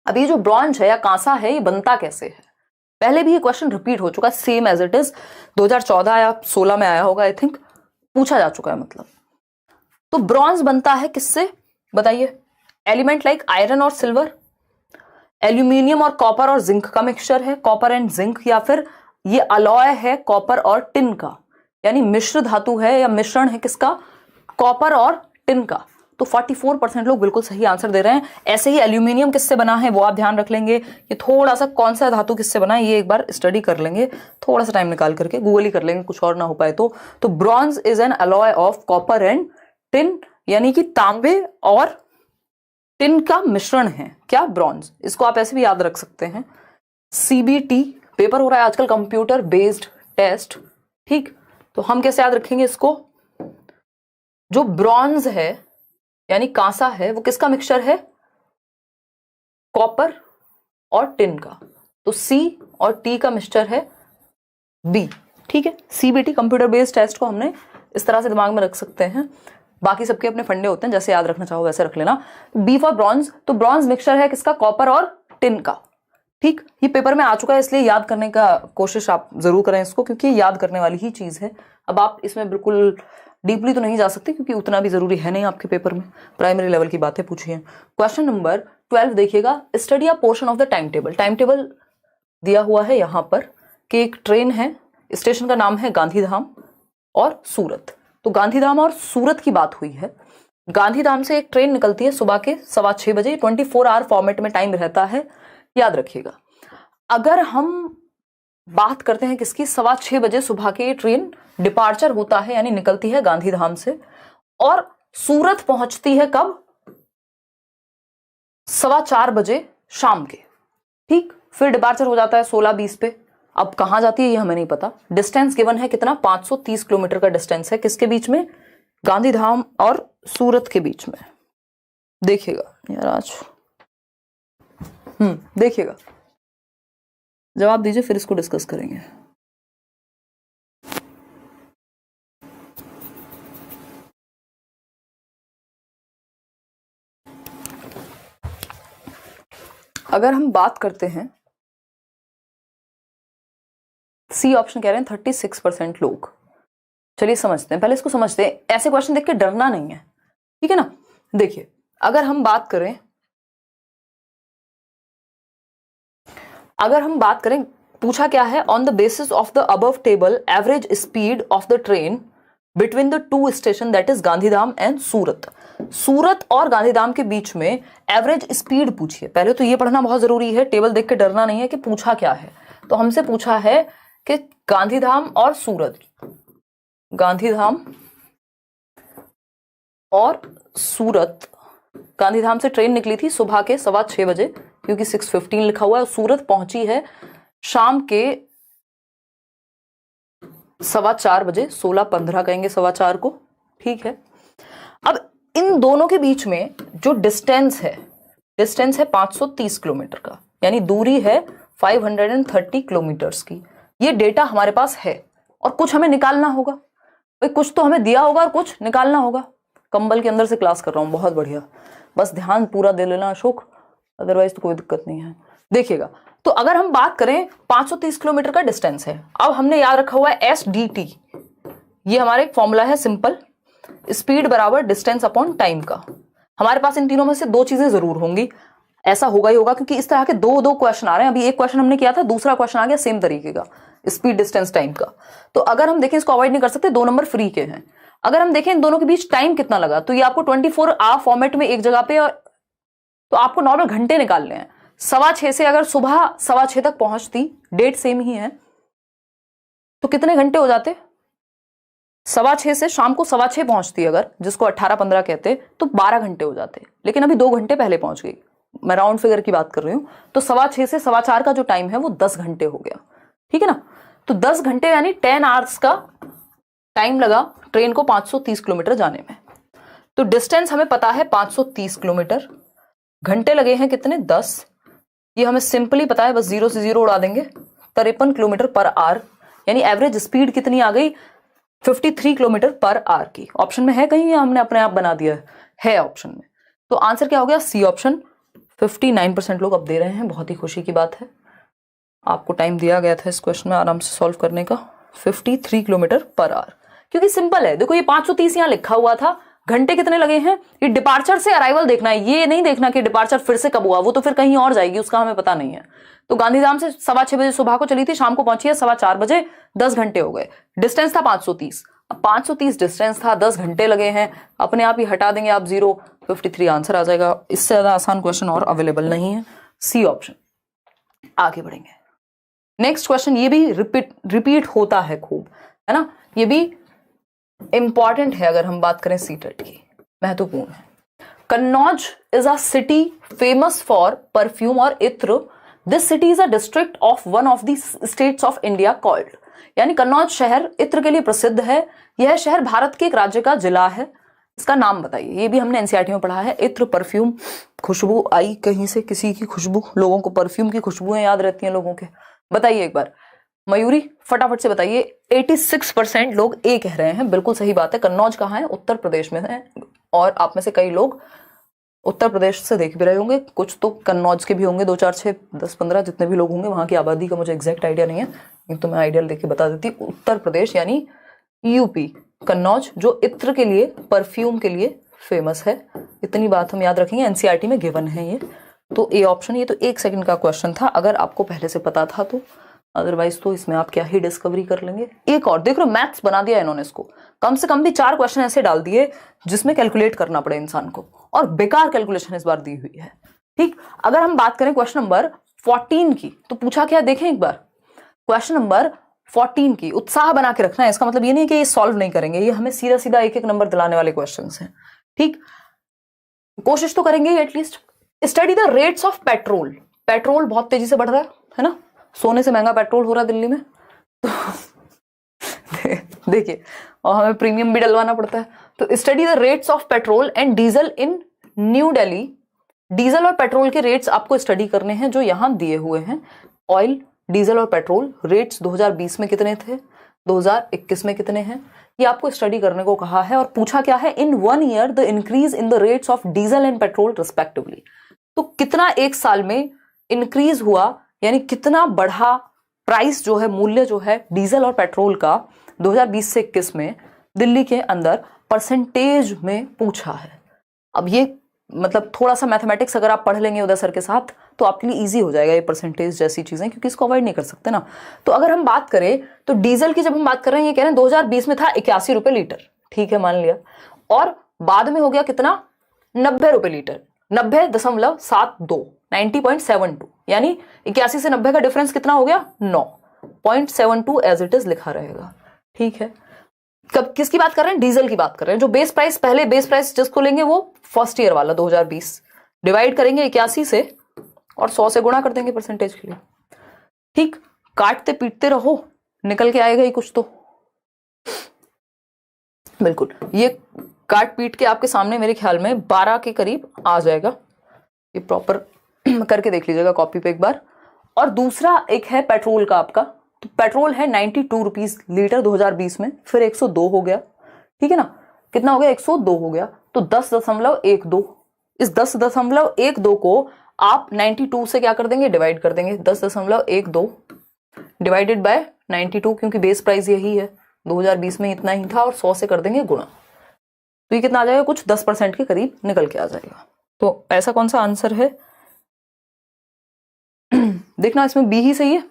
अब ये जो ब्रॉन्ज है या कांसा है, ये बनता कैसे है? पहले भी ये क्वेश्चन रिपीट हो चुका है, सेम एज इट इज 2014 या 16 में आया होगा, आई थिंक, पूछा जा चुका है मतलब। तो ब्रॉन्ज बनता है किससे बताइए? एलिमेंट लाइक आयरन और सिल्वर, एल्यूमिनियम और कॉपर और जिंक का मिक्सचर है, कॉपर एंड जिंक, या फिर ये अलॉय है कॉपर और टिन का, यानी मिश्र धातु है या मिश्रण है किसका? कॉपर और टिन का। तो 44% लोग बिल्कुल सही आंसर दे रहे हैं। ऐसे ही एल्यूमिनियम किससे बना है वो आप ध्यान रख लेंगे। ये थोड़ा सा कौन सा धातु किससे बना है ये एक बार स्टडी कर लेंगे, थोड़ा सा टाइम निकाल करके गूगल ही कर लेंगे, कुछ और ना हो पाए तो bronze is an alloy of copper and tin, यानी कि तांबे और टिन का मिश्रण है क्या? ब्रॉन्ज। इसको आप ऐसे भी याद रख सकते हैं। सीबीटी पेपर हो रहा है आजकल, कंप्यूटर बेस्ड टेस्ट। ठीक, तो हम कैसे याद रखेंगे इसको? जो ब्रॉन्ज है यानी कांसा है, वो किसका मिक्सचर है? कॉपर और टिन का। तो सी और टी का मिक्सचर है बी। ठीक है, सीबीटी कंप्यूटर बेस्ड टेस्ट को हमने इस तरह से दिमाग में रख सकते हैं। बाकी सबके अपने फंडे होते हैं, जैसे याद रखना चाहो वैसे रख लेना। बी फॉर ब्रॉन्ज, तो ब्रॉन्ज मिक्सचर है किसका? कॉपर और टिन का। ठीक, ये पेपर में आ चुका है, इसलिए याद करने का कोशिश आप जरूर करें इसको, क्योंकि याद करने वाली ही चीज है। अब आप इसमें बिल्कुल डीपली तो नहीं जा सकते, क्योंकि उतना भी जरूरी है नहीं आपके पेपर में, प्राइमरी लेवल की बातें पूछी हैं। क्वेश्चन नंबर 12 देखिएगा, study a portion of the time table. Time table दिया हुआ है यहां पर कि एक ट्रेन है, स्टेशन का नाम है गांधीधाम और सूरत। तो गांधीधाम और सूरत की बात हुई है। गांधीधाम से एक ट्रेन निकलती है सुबह के 6:15 बजे, 24 आवर फॉर्मेट में टाइम रहता है, याद रखिएगा। अगर हम बात करते हैं किसकी? 6:15 बजे सुबह की ट्रेन डिपार्चर होता है, यानी निकलती है गांधीधाम से, और सूरत पहुंचती है कब? 4:15 बजे शाम के। ठीक, फिर डिपार्चर हो जाता है 16:20 पे। अब कहां जाती है ये हमें नहीं पता। डिस्टेंस गिवन है कितना? 530 किलोमीटर का डिस्टेंस है किसके बीच में? गांधीधाम और सूरत के बीच में। देखिएगा यार आज देखिएगा, जवाब दीजिए फिर इसको डिस्कस करेंगे। अगर हम बात करते हैं, सी ऑप्शन कह रहे हैं 36% लोग। चलिए समझते हैं, पहले इसको समझते हैं। ऐसे क्वेश्चन देख के डरना नहीं है, ठीक है ना। देखिए, अगर हम बात करें पूछा क्या है, on the basis of the above table average speed of the train between the two station that is Gandhidham and Surat. Surat और गांधीधाम के बीच में एवरेज स्पीड पूछी है। पहले तो ये पढ़ना बहुत जरूरी है, टेबल देख के डरना नहीं है कि पूछा क्या है। तो हमसे पूछा है कि गांधीधाम और सूरत, गांधीधाम और सूरत, गांधीधाम से ट्रेन निकली थी सुबह के 6:15 बजे, क्योंकि 6:15 लिखा हुआ है। सूरत पहुंची है शाम के 4:15 बजे, 16:15 कहेंगे 4:15 को, ठीक है। अब इन दोनों के बीच में जो डिस्टेंस है 530 किलोमीटर का, यानी दूरी है 530 किलोमीटर्स की। ये डेटा हमारे पास है और कुछ हमें निकालना होगा। भाई कुछ तो हमें दिया होगा और कुछ निकालना होगा। कंबल के अंदर से क्लास कर रहा हूं, बहुत बढ़िया, बस ध्यान पूरा दे लेना अशोक, अदरवाइज तो कोई दिक्कत नहीं है। देखिएगा, तो अगर हम बात करें 530 किलोमीटर का डिस्टेंस है। अब हमने याद रखा हुआ है SDT, ये हमारा एक फॉर्मूला है सिंपल, स्पीड बराबर डिस्टेंस अपॉन टाइम का। हमारे पास इन तीनों में से दो चीजें जरूर होंगी, ऐसा होगा ही होगा, क्योंकि इस तरह के दो क्वेश्चन आ रहे हैं। अभी एक क्वेश्चन हमने किया था, दूसरा क्वेश्चन आ गया सेम तरीके का, स्पीड डिस्टेंस टाइम का। तो अगर हम देखें, इसको अवॉइड नहीं कर सकते, 2 नंबर फ्री के हैं। अगर हम देखें इन दोनों के बीच टाइम कितना लगा, तो ये आपको 24 आवर फॉर्मेट में एक जगह पे, तो आपको नॉर्मल घंटे निकालने हैं। 6:15 से अगर सुबह 6:15 तक पहुंचती, डेट सेम ही है, तो कितने घंटे हो जाते? 6:15 से शाम को 6:15 पहुंचती अगर, जिसको 18-15 कहते, तो 12 घंटे हो जाते। लेकिन अभी 2 घंटे पहले पहुंच गई, मैं राउंड फिगर की बात कर रही हूं। तो 6:15 से 4:15 का जो टाइम है वो 10 घंटे हो गया, ठीक है ना। तो 10 घंटे यानी 10 आवर्स का टाइम लगा ट्रेन को 530 किलोमीटर जाने में। तो डिस्टेंस हमें पता है 530 किलोमीटर, घंटे लगे हैं कितने? 10। ये हमें सिंपली पता है, बस 0 से 0 उड़ा देंगे, 53 किलोमीटर पर आवर, यानी एवरेज स्पीड कितनी आ गई? 53 किलोमीटर पर आवर की। ऑप्शन में है कहीं या हमने अपने आप बना दिया है ऑप्शन में? तो आंसर क्या हो गया? C option. 59% लोग अब दे रहे हैं, बहुत ही खुशी की बात है। आपको टाइम दिया गया था इस क्वेश्चन में आराम से सॉल्व करने का, 53 किलोमीटर पर आवर, क्योंकि सिंपल है। देखो ये 530 यहां लिखा हुआ था, घंटे कितने लगे हैं? ये डिपार्चर से अराइवल देखना है, ये नहीं देखना कि डिपार्चर फिर से कब हुआ, वो तो फिर कहीं और जाएगी, उसका हमें पता नहीं है। तो गांधीधाम से 6:15 बजे सुबह को चली थी, शाम को पहुंची है 4:15 बजे, 10 घंटे हो गए। डिस्टेंस था 530, अब 530 डिस्टेंस था, 10 घंटे लगे हैं, अपने आप ही हटा देंगे आप 0, 53 आंसर आ जाएगा। इससे ज्यादा आसान क्वेश्चन और अवेलेबल नहीं है, सी ऑप्शन। आगे बढ़ेंगे, नेक्स्ट क्वेश्चन। ये भी रिपीट होता है खूब, है ना, ये भी इंपॉर्टेंट है अगर हम बात करें सीटेट की, महत्वपूर्ण है। Kannauj is a city famous for perfume और इत्र। This city is a district of one of the states of India called, यानी कन्नौज शहर इत्र के लिए प्रसिद्ध है। यह शहर भारत के एक राज्य का जिला है, इसका नाम बताइए। ये भी हमने एनसीईआरटी में पढ़ा है। इत्र परफ्यूम, खुशबू आई कहीं से, किसी की खुशबू, लोगों को परफ्यूम की खुशबुएं याद रहती हैं लोगों के। बताइए एक बार, मयूरी फटाफट से बताइए। 86% लोग ए कह रहे हैं, बिल्कुल सही बात है। कन्नौज कहाँ है? उत्तर प्रदेश में है, और आप में से कई लोग उत्तर प्रदेश से देख भी रहे होंगे, कुछ तो कन्नौज के भी होंगे, 2, 4, 6, 10, 15 जितने भी लोग होंगे। वहां की आबादी का मुझे एग्जैक्ट आइडिया नहीं है, तो मैं आइडिया लेके बता देती। उत्तर प्रदेश यानी यूपी, कन्नौज, जो इत्र के लिए, परफ्यूम के लिए फेमस है। इतनी बात हम याद रखेंगे, एनसीईआरटी में गिवन है ये। तो ए ऑप्शन, ये तो 1 सेकंड का क्वेश्चन था, अगर आपको पहले से पता था तो, अदरवाइज तो इसमें आप क्या ही डिस्कवरी कर लेंगे। एक और देख रहे हो, मैथ्स बना दिया इन्होंने इसको, कम से कम भी 4 क्वेश्चन ऐसे डाल दिए जिसमें कैलकुलेट करना पड़े इंसान को, और बेकार कैलकुलेशन इस बार दी हुई है। ठीक, अगर हम बात करें क्वेश्चन नंबर 14 की, तो पूछा क्या, देखें एक बार। क्वेश्चन नंबर 14 की, उत्साह बना के रखना है, इसका मतलब ये नहीं कि ये सॉल्व नहीं करेंगे, ये हमें सीधा सीधा 1-1 नंबर दिलाने वाले क्वेश्चन हैं। ठीक, कोशिश तो करेंगे at least. Study the rates of petrol. Petrol बहुत तेजी से बढ़ रहा है ना, सोने से महंगा पेट्रोल हो रहा है दिल्ली में, तो देखिए, और हमें प्रीमियम भी डलवाना पड़ता है। तो study the rates of petrol and diesel in new Delhi. Diesel और पेट्रोल के रेट्स आपको स्टडी करने हैं जो यहां दिए हुए हैं। ऑयल, डीजल और पेट्रोल रेट्स 2020 में कितने थे, 2021 में कितने हैं, ये आपको स्टडी करने को कहा है। और पूछा क्या है, इन 1 year the increase in the rates of diesel and petrol respectively. तो कितना एक साल में इंक्रीज हुआ, यानी कितना बढ़ा प्राइस जो है, मूल्य जो है डीजल और पेट्रोल का 2020 से 21 में दिल्ली के अंदर परसेंटेज में पूछा है। अब ये मतलब थोड़ा सा मैथमेटिक्स अगर आप पढ़ लेंगे उदय सर के साथ तो आपके लिए इजी हो जाएगा ये परसेंटेज जैसी चीजें, क्योंकि इसको अवॉइड नहीं कर सकते ना। तो अगर हम बात करें तो डीजल की जब हम बात कर रहे हैं, ये कह रहे हैं 2020 में था 81 रुपए लीटर, ठीक है मान लिया, और बाद में हो गया कितना 90 रुपए लीटर, 90.72, 90.72, यानी 81 से 90 का डिफरेंस कितना हो गया 9.72 एज इट इज लिखा रहेगा, ठीक है। कब किसकी बात कर रहे हैं, डीजल की बात कर रहे हैं। जो बेस प्राइस, पहले बेस प्राइस जिसको लेंगे वो फर्स्ट ईयर वाला 2020 डिवाइड करेंगे 81 से और 100 से गुणा कर देंगे परसेंटेज के लिए, ठीक। काटते पीटते रहो, निकल के आएगा ही कुछ तो, बिल्कुल। ये काट पीट के आपके सामने मेरे ख्याल में 12 के करीब आ जाएगा, ये प्रॉपर करके देख लीजिएगा कॉपी पे एक बार। और दूसरा एक है पेट्रोल का आपका, तो पेट्रोल है 92 रुपीज लीटर 2020 में, फिर 102 हो गया, ठीक है ना, कितना हो गया 102 हो गया, तो 10.12, इस 10.12 को आप 92 से क्या कर देंगे, डिवाइड कर देंगे, 10.12 डिवाइडेड बाय 92, क्योंकि बेस प्राइस यही है 2020 में इतना ही था, और 100 से कर देंगे गुणा, तो ये कितना आ जाएगा, कुछ 10% के करीब निकल के आ जाएगा। तो ऐसा कौन सा आंसर है देखना, इसमें बी ही सही है,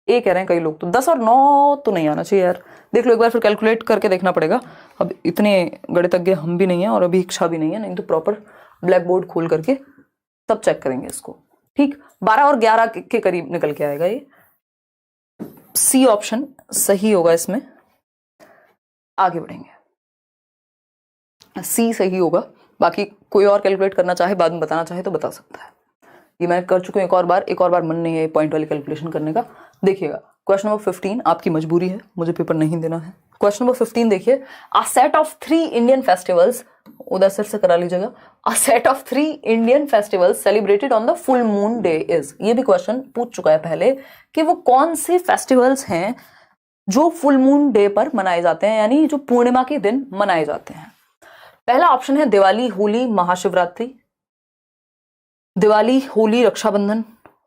ए कह रहे हैं कई लोग, तो 10 और 9 तो नहीं आना चाहिए यार, देख लो एक बार, फिर कैलकुलेट करके देखना पड़ेगा। अब इतने गणितज्ञ हम भी नहीं है और अभी इच्छा भी नहीं है, नहीं तो प्रॉपर ब्लैक बोर्ड खोल करके तब चेक करेंगे इसको, ठीक। 12 और 11 के करीब निकल के आएगा, ये सी ऑप्शन सही होगा इसमें। आगे बढ़ेंगे, सी सही होगा, बाकी कोई और कैलकुलेट करना चाहे बाद में बताना चाहे तो बता सकता है, ये मैं कर चुका हूं एक और बार मन नहीं है पॉइंट वाली कैलकुलेशन करने का। देखिएगा क्वेश्चन नंबर 15, आपकी मजबूरी है, मुझे पेपर नहीं देना है। क्वेश्चन नंबर 15 देखिए, a set of 3 Indian festivals, उधर से करा लीजिएगा, a set of 3 Indian festivals celebrated on the full moon day is, ये भी क्वेश्चन पूछ चुका है पहले कि वो कौन से फेस्टिवल्स हैं जो फुल मून डे पर मनाए जाते हैं, यानी जो पूर्णिमा के दिन मनाए जाते हैं। पहला ऑप्शन है दिवाली, होली, महाशिवरात्रि, दिवाली, होली, रक्षाबंधन,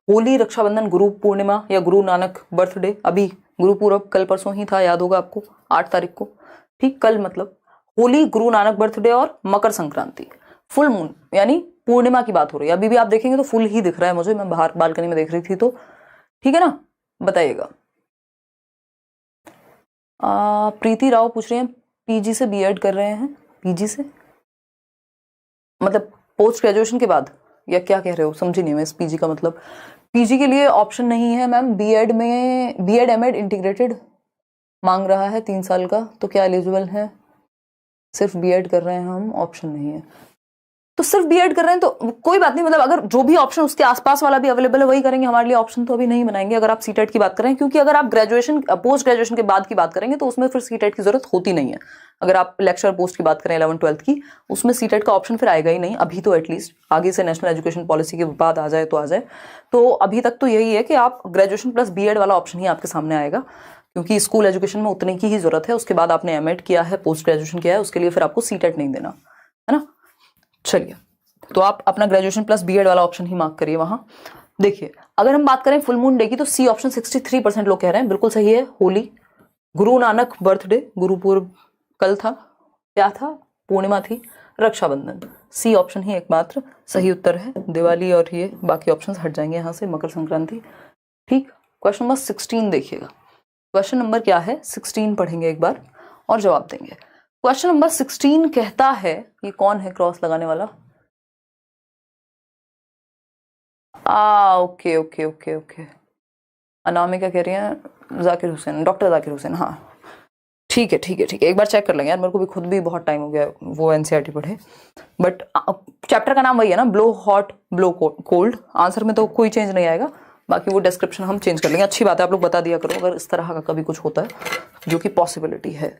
होली, रक्षाबंधन, गुरु पूर्णिमा या गुरु नानक बर्थडे, अभी गुरु पूर्व कल परसों ही था, याद होगा आपको 8 तारीख को, ठीक, कल मतलब होली, गुरु नानक बर्थडे और मकर संक्रांति। फुल मून यानी पूर्णिमा की बात हो रही है, अभी भी आप देखेंगे तो फुल ही दिख रहा है मुझे, मैं बाहर बालकनी में देख रही थी, तो ठीक है ना, बताइएगा। प्रीति राव पूछ रही हैं पीजी से बीएड कर रहे हैं, पीजी से मतलब पोस्ट ग्रेजुएशन के बाद, या क्या कह रहे हो, समझी नहीं मैं इस पीजी का मतलब। पीजी के लिए ऑप्शन नहीं है मैम, बीएड में बीएड एमएड इंटीग्रेटेड मांग रहा है 3 साल का, तो क्या एलिजिबल है, सिर्फ बीएड कर रहे हैं हम, ऑप्शन नहीं है, तो सिर्फ बीएड कर रहे हैं तो कोई बात नहीं, मतलब अगर जो भी ऑप्शन उसके आसपास वाला भी अवेलेबल है वही करेंगे, हमारे लिए ऑप्शन तो अभी नहीं बनाएंगे अगर आप सीटेट की बात करें, क्योंकि अगर आप ग्रेजुएशन पोस्ट ग्रेजुएशन के बाद की बात करेंगे तो उसमें फिर सीटेट की जरूरत होती नहीं है। अगर आप लेक्चर पोस्ट की बात करें 11th-12th की, उसमें सीटेट का ऑप्शन फिर आएगा ही नहीं अभी तो, एटलीस्ट आगे से नेशनल एजुकेशन पॉलिसी के बाद आ जाए तो आ जाए, तो अभी तक तो यही है कि आप ग्रेजुएशन प्लस बीएड वाला ऑप्शन ही आपके सामने आएगा, क्योंकि स्कूल एजुकेशन में उतने की ही जरूरत है, उसके बाद आपने एमएड किया है, पोस्ट ग्रेजुएशन किया है, उसके लिए फिर आपको सीटेट नहीं देना है ना। चलिए, तो आप अपना ग्रेजुएशन प्लस बीएड वाला ऑप्शन ही मार्क करिए वहां। देखिए अगर हम बात करें फुल मून डे की, तो सी ऑप्शन 63% लोग कह रहे हैं, बिल्कुल सही है। होली, गुरु नानक बर्थडे, गुरु पूर्व कल था, क्या था, पूर्णिमा थी, रक्षाबंधन, सी ऑप्शन ही एकमात्र सही उत्तर है। दिवाली और ये बाकी ऑप्शंस हट जाएंगे यहाँ से, मकर संक्रांति, ठीक। क्वेश्चन नंबर 16 देखिएगा, क्वेश्चन नंबर क्या है 16 पढ़ेंगे एक बार और जवाब देंगे। क्वेश्चन नंबर 16 कहता है, ये कौन है क्रॉस लगाने वाला, okay okay okay okay, Anamika कह रही हैं जाकिर हुसैन, डॉक्टर जाकिर हुसैन, हाँ ठीक है ठीक है ठीक है, एक बार चेक कर लेंगे यार, मेरे को भी खुद भी बहुत टाइम हो गया वो एनसीईआरटी पढ़े, बट चैप्टर का नाम वही है ना, blow hot blow cold, answer में तो कोई चेंज नहीं आएगा, बाकी वो डिस्क्रिप्शन हम चेंज कर लेंगे। अच्छी बात है, आप लोग बता दिया करो अगर इस तरह का कभी कुछ होता है, जो कि पॉसिबिलिटी है।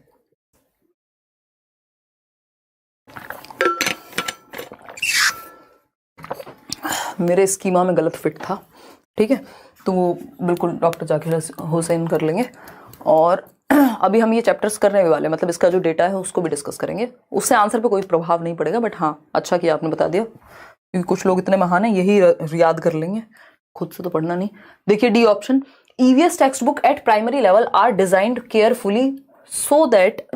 मेरे स्कीमा में गलत फिट था, ठीक है, तो वो बिल्कुल डॉक्टर जाकिर हुसैन कर लेंगे। और अभी हम ये चैप्टर्स करने वाले, मतलब इसका जो डेटा है उसको भी डिस्कस करेंगे, उससे आंसर पे कोई प्रभाव नहीं पड़ेगा, बट हाँ अच्छा किया आपने बता दिया, क्योंकि कुछ लोग इतने महान हैं यही याद कर लेंगे, खुद से तो पढ़ना नहीं। देखिए D option, EVS text book at primary level are designed carefully so that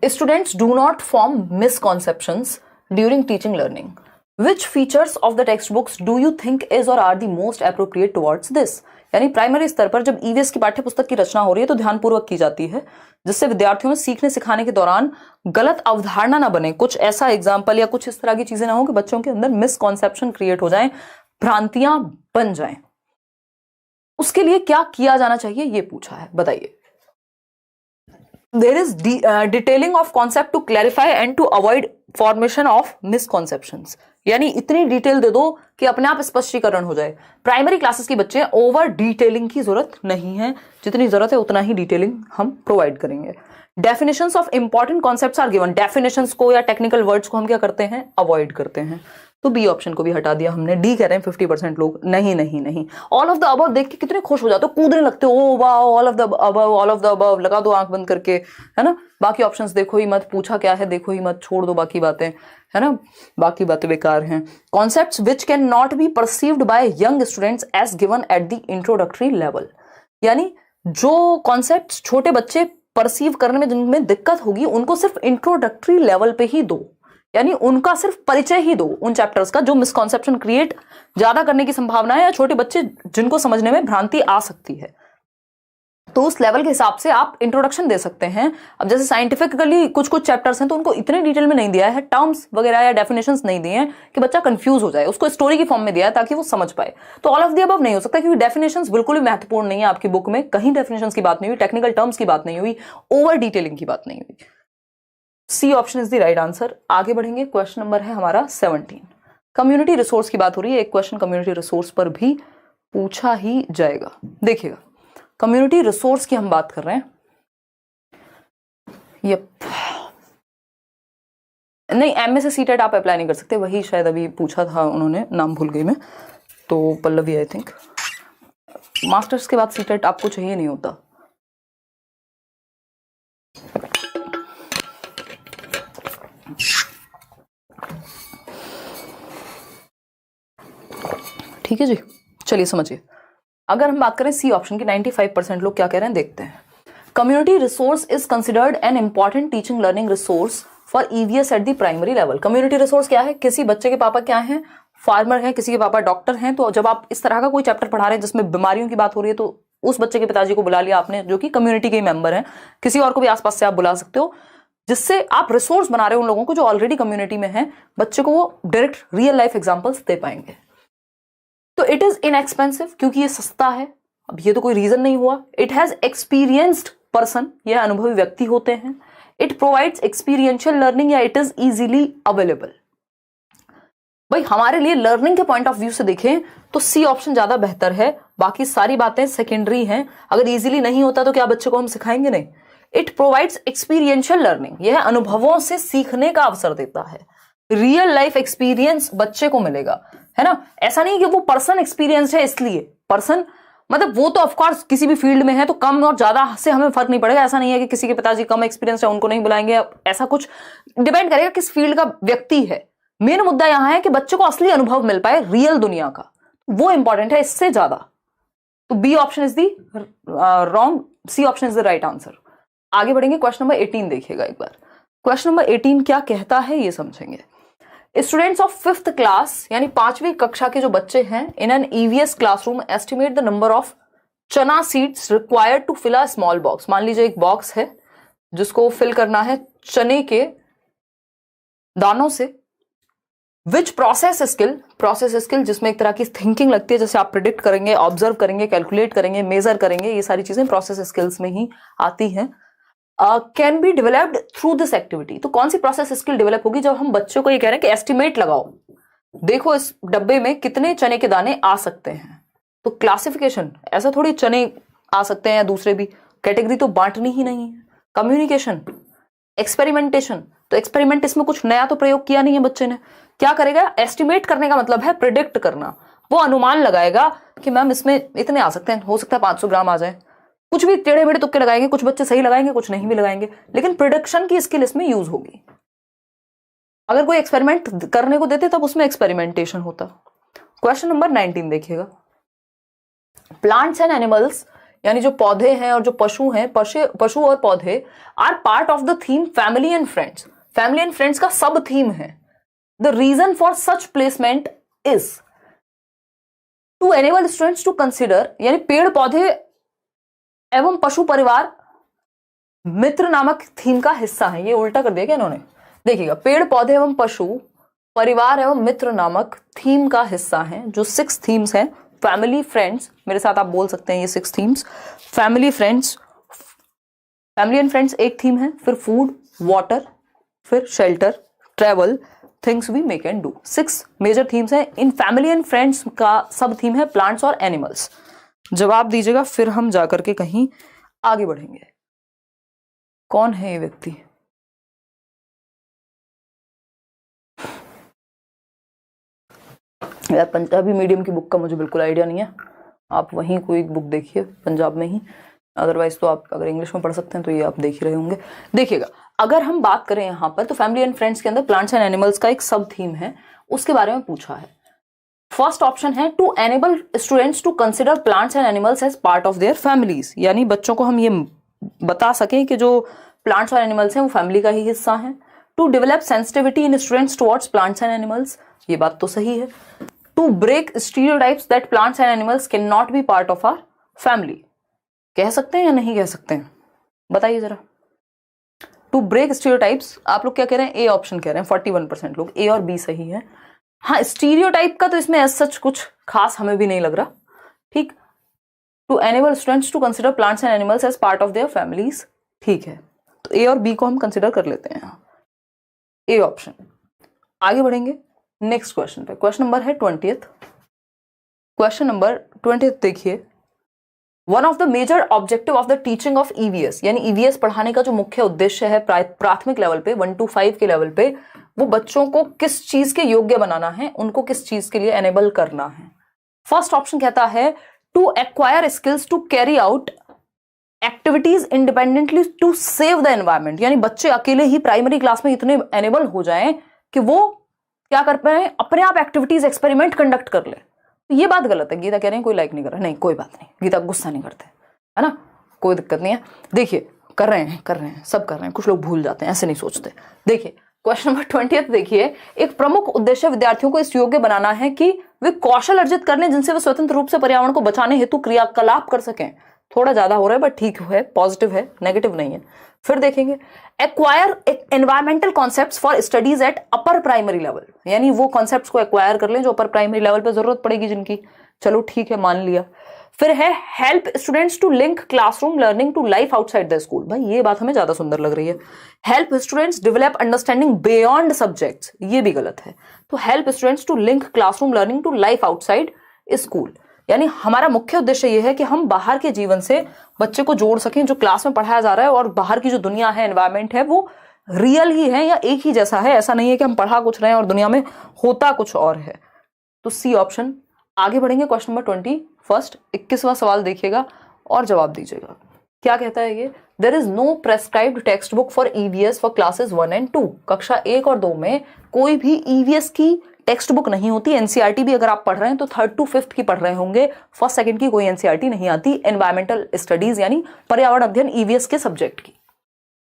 students do not form misconceptions during teaching learning. Which features of the text books do you think is और are the most appropriate towards this. यानी primary स्तर पर जब EVS की पाठ्य पुस्तक की रचना हो रही है तो ध्यानपूर्वक की जाती है, जिससे विद्यार्थियों में सीखने सिखाने के दौरान गलत अवधारणा ना बने, कुछ ऐसा एग्जाम्पल या कुछ इस तरह की चीजें ना हो कि बच्चों के अंदर मिसकॉन्सेप्शन क्रिएट हो जाए, भ्रांतियां बन जाएं। उसके लिए क्या किया जाना चाहिए ये पूछा है, बताइए। There is detailing of concept to clarify and to avoid formation of misconceptions. यानी इतनी डिटेल दे दो कि अपने आप स्पष्टीकरण हो जाए। प्राइमरी क्लासेस के बच्चे ओवर डिटेलिंग की जरूरत नहीं है, जितनी जरूरत है उतना ही डिटेलिंग हम प्रोवाइड करेंगे। Definitions of important concepts are given. Definitions को या टेक्निकल वर्ड्स को हम क्या करते हैं, अवॉइड करते हैं। तो बी ऑप्शन को भी हटा दिया हमने। डी कह रहे हैं 50% लोग नहीं नहीं नहीं। ऑल ऑफ द अबव देख के कितने खुश हो जाते हो, कूदने लगते हो, ओ वाह all of the above, all of the above, लगा दो आंख बंद करके, है ना। बाकी ऑप्शंस देखो ही मत, पूछा क्या है देखो ही मत, छोड़ दो बाकी बातें, है ना, बाकी बातें बेकार हैं। Concepts which can not be perceived by young students as given at the introductory level. यानी जो कॉन्सेप्ट्स छोटे बच्चे परसीव करने में जिनमें दिक्कत होगी उनको सिर्फ इंट्रोडक्टरी लेवल पे ही दो, यानी उनका सिर्फ परिचय ही दो उन चैप्टर्स का जो मिसकॉन्सेप्शन क्रिएट ज्यादा करने की संभावना है या छोटे बच्चे जिनको समझने में भ्रांति आ सकती है। तो उस लेवल के हिसाब से आप इंट्रोडक्शन दे सकते हैं। अब जैसे साइंटिफिकली कुछ कुछ चैप्टर्स हैं तो उनको इतने डिटेल में नहीं दिया है, टर्म्स वगैरह या डेफिनेशंस नहीं दिए हैं कि बच्चा कंफ्यूज हो जाए, उसको स्टोरी की फॉर्म में दिया है ताकि वो समझ पाए। तो ऑल ऑफ द अबव नहीं हो सकता क्योंकि डेफिनेशंस बिल्कुल भी महत्वपूर्ण नहीं है आपकी बुक में, कहीं डेफिनेशंस की बात नहीं हुई, टेक्निकल टर्म्स की बात नहीं हुई, ओवर डिटेलिंग की बात नहीं हुई। C option is the right answer. आगे बढ़ेंगे, क्वेश्चन नंबर है हमारा 17। कम्युनिटी रिसोर्स की बात हो रही है, एक क्वेश्चन कम्युनिटी रिसोर्स पर भी पूछा ही जाएगा। देखिएगा, कम्युनिटी रिसोर्स की हम बात कर रहे हैं। यप, नहीं एमए से सीटेट आप अप्लाई नहीं कर सकते, वही शायद अभी पूछा था उन्होंने, नाम भूल गई मैं, तो पल्लवी आई थिंक। मास्टर्स के बाद सीटेट आपको चाहिए नहीं होता। ठीक है जी, चलिए समझिए। अगर हम बात करें सी ऑप्शन की, 95% लोग क्या कह रहे हैं देखते हैं। Community resource is considered an important teaching learning resource for EVS at the primary level. Community resource क्या है, किसी बच्चे के पापा क्या हैं, फार्मर हैं, किसी के पापा डॉक्टर हैं, तो जब आप इस तरह का कोई चैप्टर पढ़ा रहे हैं जिसमें बीमारियों की बात हो रही है तो उस बच्चे के पिताजी को बुला लिया आपने जो कि कम्युनिटी के मेंबर हैं, किसी और को भी आसपास से आप बुला सकते हो, जिससे आप रिसोर्स बना रहे हो उन लोगों को जो ऑलरेडी कम्युनिटी में है, बच्चे को वो डायरेक्ट रियल लाइफ एग्जाम्पल्स दे पाएंगे। तो इट इज इनएक्सपेंसिव क्योंकि ये सस्ता है। अब ये तो कोई रीजन नहीं हुआ। इट हैज एक्सपीरियंस्ड पर्सन, यह अनुभवी व्यक्ति होते हैं। इट प्रोवाइड्स एक्सपीरियंशियल लर्निंग या इट इज इजीली अवेलेबल। भाई हमारे लिए लर्निंग के पॉइंट ऑफ व्यू से देखें तो सी ऑप्शन ज्यादा बेहतर है, बाकी सारी बातें सेकेंडरी हैं। अगर इजीली नहीं होता तो क्या बच्चे को हम सिखाएंगे? नहीं। इट प्रोवाइड्स एक्सपीरियंशियल लर्निंग, यह अनुभवों से सीखने का अवसर देता है। रियल लाइफ एक्सपीरियंस बच्चे को मिलेगा, है ना। ऐसा नहीं कि वो पर्सन एक्सपीरियंस है इसलिए, पर्सन मतलब वो तो ऑफकोर्स किसी भी फील्ड में है तो कम और ज्यादा से हमें फर्क नहीं पड़ेगा। ऐसा नहीं है कि किसी के पिताजी कम एक्सपीरियंस है उनको नहीं बुलाएंगे, ऐसा कुछ डिपेंड करेगा किस फील्ड का व्यक्ति है। मेन मुद्दा यहां है कि बच्चे को असली अनुभव मिल पाए रियल दुनिया का, वो इंपॉर्टेंट है इससे ज्यादा। तो B option is the wrong, C option is the right answer. आगे बढ़ेंगे, क्वेश्चन नंबर 18 देखिएगा एक बार। क्वेश्चन नंबर 18 क्या कहता है ये समझेंगे। स्टूडेंट्स ऑफ 5th क्लास यानी 5वीं कक्षा के जो बच्चे हैं, in an EVS classroom estimate the number of chana seeds required to fill a small box. मान लीजिए एक बॉक्स है जिसको फिल करना है चने के दानों से। विच प्रोसेस स्किल जिसमें एक तरह की थिंकिंग लगती है, जैसे आप प्रिडिक्ट करेंगे, ऑब्जर्व करेंगे, कैलकुलेट करेंगे, मेजर करेंगे, ये सारी चीजें प्रोसेस स्किल्स में ही आती हैं। Can be developed through this activity. तो कौन सी प्रोसेस स्किल डेवलप होगी? जब हम बच्चों को ये कह रहे हैं कि एस्टिमेट लगाओ, देखो इस डब्बे में कितने चने के दाने आ सकते हैं। तो क्लासिफिकेशन, ऐसा थोड़ी चने आ सकते हैं या दूसरे भी, कैटेगरी तो बांटनी ही नहीं है। कम्युनिकेशन, एक्सपेरिमेंटेशन, तो एक्सपेरिमेंट इसमें कुछ नया तो प्रयोग किया नहीं है बच्चे ने। क्या करेगा? एस्टिमेट करने का मतलब है प्रिडिक्ट करना। वो अनुमान लगाएगा कि मैम इसमें इतने आ सकते हैं, हो सकता है 500 ग्राम आ जाए। कुछ भी टेढ़े मेढ़े तुक्के लगाएंगे, कुछ बच्चे सही लगाएंगे, कुछ नहीं भी लगाएंगे, लेकिन प्रिडिक्शन की स्किल इसमें यूज होगी। अगर कोई एक्सपेरिमेंट करने को देते तब उसमें एक्सपेरिमेंटेशन होता। क्वेश्चन नंबर 19 देखिएगा। प्लांट्स एंड एनिमल्स यानी जो पौधे हैं और जो पशु हैं, पशु और पौधे are part of the theme family and friends. Family and friends का सब थीम है। The reason for such placement is to enable students to consider, यानी पेड़ पौधे एवं पशु परिवार मित्र नामक थीम का हिस्सा है। ये उल्टा कर दिया क्या इन्होंने, देखिएगा, पेड़ पौधे एवं पशु परिवार एवं मित्र नामक थीम का हिस्सा है। जो 6 थीम्स हैं, फैमिली फ्रेंड्स, मेरे साथ आप बोल सकते हैं ये 6 themes, family friends, family and friends एक थीम है, फिर फूड, वाटर, फिर shelter, travel, things we make and do. 6 major themes हैं। इन फैमिली एंड फ्रेंड्स का सब थीम है प्लांट्स और एनिमल्स। जवाब दीजिएगा, फिर हम जाकर के कहीं आगे बढ़ेंगे। कौन है ये व्यक्ति? यार पंजाबी मीडियम की बुक का मुझे बिल्कुल आइडिया नहीं है, आप वहीं कोई बुक देखिए पंजाब में ही, अदरवाइज तो आप अगर इंग्लिश में पढ़ सकते हैं तो ये आप देख ही रहे होंगे। देखिएगा, अगर हम बात करें यहाँ पर तो फैमिली एंड फ्रेंड्स के अंदर प्लांट्स एंड एनिमल्स का एक सब थीम है, उसके बारे में पूछा है। फर्स्ट ऑप्शन है to enable students to consider plants and animals as part of their families, यानी बच्चों को हम ये बता सकें कि जो प्लांट्स और एनिमल्स हैं वो फैमिली का ही हिस्सा है। To develop sensitivity in students towards plants and animals, ये बात तो सही है। To break stereotypes that plants and animals can not be part of our family, कह सकते हैं या नहीं कह सकते हैं, बताइए जरा। टू ब्रेक स्टीरियोटाइप्स, आप लोग क्या कह रहे हैं? ए ऑप्शन कह रहे हैं 41% लोग, ए और बी सही है। हाँ, स्टीरियोटाइप का तो इसमें एज सच कुछ खास हमें भी नहीं लग रहा, ठीक। To enable students to consider plants and animals as part of their families, ठीक है, तो ए और बी को हम कंसिडर कर लेते हैं, ए ऑप्शन। आगे बढ़ेंगे नेक्स्ट क्वेश्चन पे। क्वेश्चन नंबर है 20th। क्वेश्चन नंबर 20th देखिए, one of the major objective of the teaching of EVS, यानी ईवीएस पढ़ाने का जो मुख्य उद्देश्य है प्राथमिक लेवल पे 1 to 5 के लेवल पे, वो बच्चों को किस चीज के योग्य बनाना है, उनको किस चीज के लिए एनेबल करना है। फर्स्ट ऑप्शन कहता है to acquire skills to carry out activities independently to save the environment, यानी बच्चे अकेले ही प्राइमरी क्लास में इतने एनेबल हो जाएं कि वो क्या कर पाए, अपने आप एक्टिविटीज एक्सपेरिमेंट कंडक्ट कर ले। तो ये बात गलत है। गीता कह रहे हैं कोई लाइक नहीं कर रहा, नहीं कोई बात नहीं, गीता गुस्सा नहीं करते, है ना, कोई दिक्कत नहीं है। देखिए कर रहे हैं, सब कर रहे हैं, कुछ लोग भूल जाते हैं, ऐसे नहीं सोचते। देखिए क्वेश्चन नंबर 20 देखिए, एक प्रमुख उद्देश्य विद्यार्थियों को इस योग्य बनाना है कि वे कौशल अर्जित कर लें जिनसे वे स्वतंत्र रूप से पर्यावरण को बचाने हेतु क्रियाकलाप कर सकें। थोड़ा ज्यादा हो रहा है बट ठीक है, पॉजिटिव है, नेगेटिव नहीं है। फिर देखेंगे acquire environmental concepts for studies at upper primary level, यानी वो कॉन्सेप्ट्स को एक्वायर कर लें जो अपर प्राइमरी लेवल पे जरूरत पड़ेगी जिनकी, चलो ठीक है मान लिया। फिर है help students to link classroom learning to life outside the school, भाई ये बात हमें ज्यादा सुंदर लग रही है। Help students develop understanding beyond subjects, ये भी गलत है। तो help students to link classroom learning to life outside school, यानी हमारा मुख्य उद्देश्य यह है कि हम बाहर के जीवन से बच्चे को जोड़ सकें, जो क्लास में पढ़ाया जा रहा है और बाहर की जो दुनिया है, एनवायरमेंट है, वो रियल ही है या एक ही जैसा है, ऐसा नहीं है कि हम पढ़ा कुछ रहे हैं और दुनिया में होता कुछ और है। तो सी ऑप्शन। आगे बढ़ेंगे क्वेश्चन नंबर 21, 21वां सवाल देखिएगा और जवाब दीजिएगा। क्या कहता है ये, there is no prescribed text book for EVS for classes 1 and 2, कक्षा 1 और 2 में कोई भी ईवीएस की टेक्स्ट बुक नहीं होती। एनसीईआरटी भी अगर आप पढ़ रहे हैं तो 3rd to 5th की पढ़ रहे होंगे, 1st 2nd की कोई एनसीईआरटी नहीं आती। एनवायरमेंटल स्टडीज यानी पर्यावरण अध्ययन ईवीएस के सब्जेक्ट की।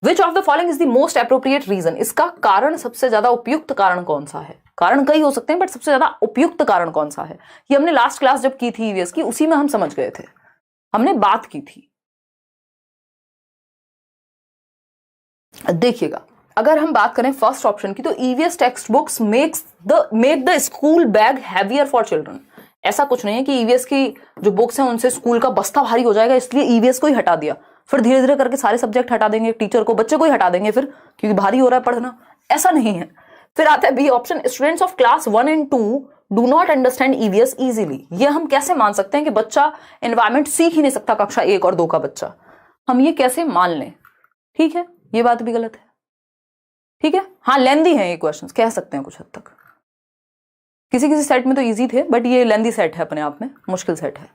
Which of the following is the most appropriate reason, इसका कारण सबसे ज्यादा उपयुक्त कारण कौन सा है। कारण कई हो सकते हैं बट सबसे ज्यादा उपयुक्त कारण कौन सा है, ये हमने लास्ट क्लास जब की थी ईवीएस की, उसी में हम समझ गए थे, हमने बात की थी। देखिएगा अगर हम बात करें फर्स्ट ऑप्शन की, तो EVS text books make the school bag heavier for children. ऐसा कुछ नहीं है कि ईवीएस की जो बुक्स हैं उनसे स्कूल का बस्ता भारी हो जाएगा इसलिए ईवीएस को ही हटा दिया, फिर धीरे धीरे करके सारे सब्जेक्ट हटा देंगे, टीचर को बच्चे को ही हटा देंगे फिर, क्योंकि भारी हो रहा है पढ़ना, ऐसा नहीं है। फिर आता है B option, students of class 1 and 2 do not understand EVS easily. ये हम कैसे मान सकते हैं कि बच्चा एनवायरमेंट सीख ही नहीं सकता, कक्षा 1 और 2 का बच्चा, हम ये कैसे मान लें। ठीक है, ये बात भी गलत है। ठीक है, हाँ लेंदी है ये क्वेश्चंस, कह सकते हैं कुछ हद तक, किसी किसी सेट में तो इजी थे बट ये लेंदी सेट है, अपने आप में मुश्किल सेट है।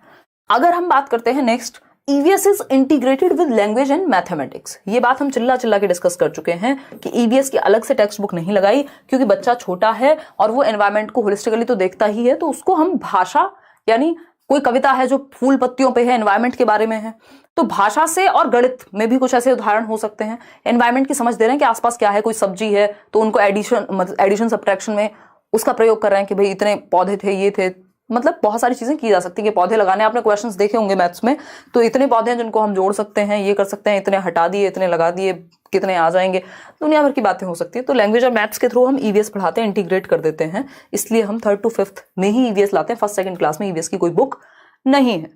अगर हम बात करते हैं next, EVS is integrated with language and mathematics. ये बात हम चिल्ला चिल्ला के डिस्कस कर चुके हैं कि ईवीएस की अलग से टेक्स्ट बुक नहीं लगाई, क्योंकि बच्चा छोटा है और वो एनवायरमेंट को होलिस्टिकली तो देखता ही है, तो उसको हम भाषा यानी कोई कविता है जो फूल पत्तियों पे है, एनवायरमेंट के बारे में है। तो भाषा से और गणित में भी कुछ ऐसे उदाहरण हो सकते हैं। एनवायरमेंट की समझ दे रहे हैं कि आसपास क्या है, कोई सब्जी है तो उनको एडिशन सब्ट्रैक्शन में उसका प्रयोग कर रहे हैं कि भाई इतने पौधे थे, ये थे, मतलब बहुत सारी चीजें की जा सकती है कि पौधे लगाने, आपने क्वेश्चंस देखे होंगे मैथ्स में, तो इतने पौधे हैं जिनको हम जोड़ सकते हैं, ये कर सकते हैं, इतने हटा दिए, इतने लगा दिए, कितने आ जाएंगे, दुनिया भर की बातें हो सकती है। तो लैंग्वेज और मैथ्स के थ्रू हम ईवीएस पढ़ाते हैं, इंटीग्रेट कर देते हैं, इसलिए हम 3rd to 5th में ही ईवीएस लाते हैं। 1st 2nd क्लास में ईवीएस की कोई बुक नहीं है।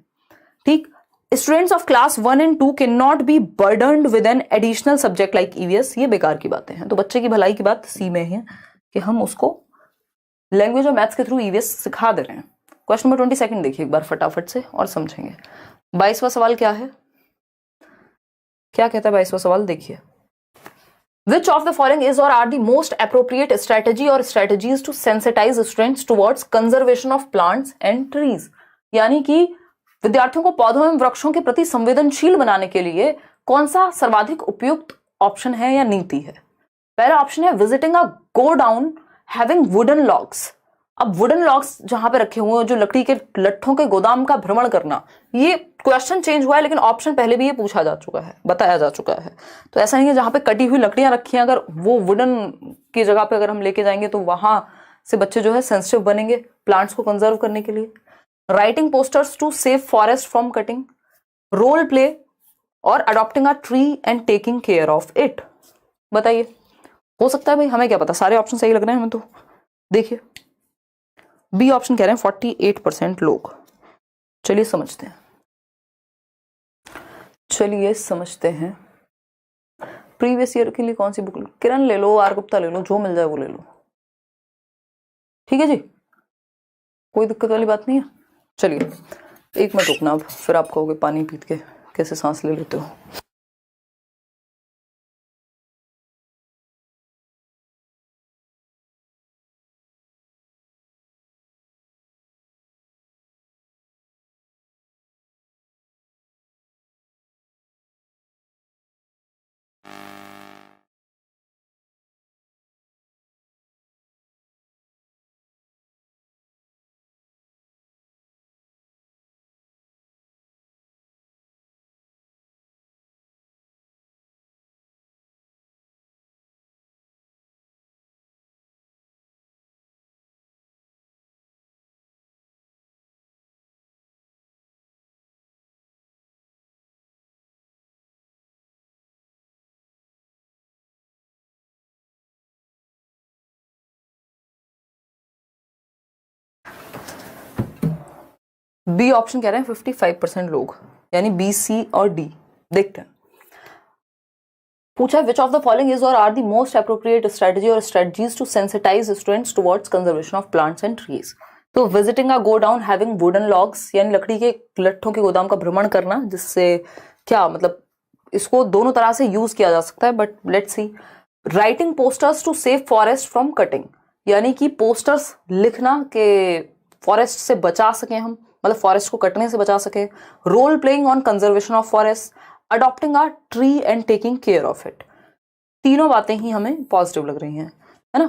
ठीक, students of class 1 and 2 can not B burdened with an additional subject like EVS. ये बेकार की बातें हैं। तो बच्चे की भलाई की बात सी में है कि हम उसको लैंग्वेज और मैथ्स के थ्रू ईवीएस सिखा दे रहे हैं। क्वेश्चन नंबर 22 देखिए एक बार फटाफट से और समझेंगे। 22वां सवाल क्या है, क्या कहता है 22वां सवाल, देखिए। Which of the following is or are the most appropriate strategy or strategies to sensitize students towards conservation of plants and trees? यानी कि विद्यार्थियों को पौधों एवं वृक्षों के प्रति संवेदनशील बनाने के लिए कौन सा सर्वाधिक उपयुक्त ऑप्शन है या नीति है। पहला ऑप्शन है visiting a godown having wooden logs. अब वुडन लॉग्स जहां पे रखे हुए हैं, जो लकड़ी के लट्ठों के गोदाम का भ्रमण करना, ये क्वेश्चन चेंज हुआ है लेकिन ऑप्शन पहले भी ये पूछा जा चुका है, बताया जा चुका है। तो ऐसा नहीं है जहां पे कटी हुई लकड़ियां रखी हैं, अगर वो वुडन की जगह पे अगर हम लेके जाएंगे तो वहां से बच्चे जो है सेंसिटिव बनेंगे प्लांट्स को कंजर्व करने के लिए। Writing posters to save forest from cutting, role play और adopting a tree and taking care of it. बताइए, हो सकता है भाई, हमें क्या पता, सारे ऑप्शन सही लग रहे हैं हमें तो। देखिए बी ऑप्शन कह रहे हैं 48% लोग। चलिए समझते हैं, चलिए समझते हैं। प्रीवियस ईयर के लिए कौन सी बुक लो, किरण ले लो, आर गुप्ता ले लो, जो मिल जाए वो ले लो। ठीक है जी, कोई दिक्कत वाली बात नहीं है। चलिए 1 मिनट रुकना, अब फिर आप कहोगे पानी पीत के कैसे सांस ले लेते हो। बी ऑप्शन कह रहे हैं 55% लोग, यानी बी, सी और डी। देखते हैं, पूछा which of the following is और are the most appropriate strategy और strategies to sensitise students towards conservation of plants and trees. तो visiting a godown having wooden logs, यानी लकड़ी के लट्ठों के गोदाम का भ्रमण करना, जिससे क्या मतलब, इसको दोनों तरह से यूज किया जा सकता है, but let's see. Writing posters to save forest from cutting, यानी कि पोस्टर्स लिखना के फॉरेस्ट से बचा सके हम, मतलब फॉरेस्ट को कटने से बचा सके। Role playing on conservation of forest, adopting a tree and taking care of it. तीनों बातें ही हमें पॉजिटिव लग रही हैं, है ना।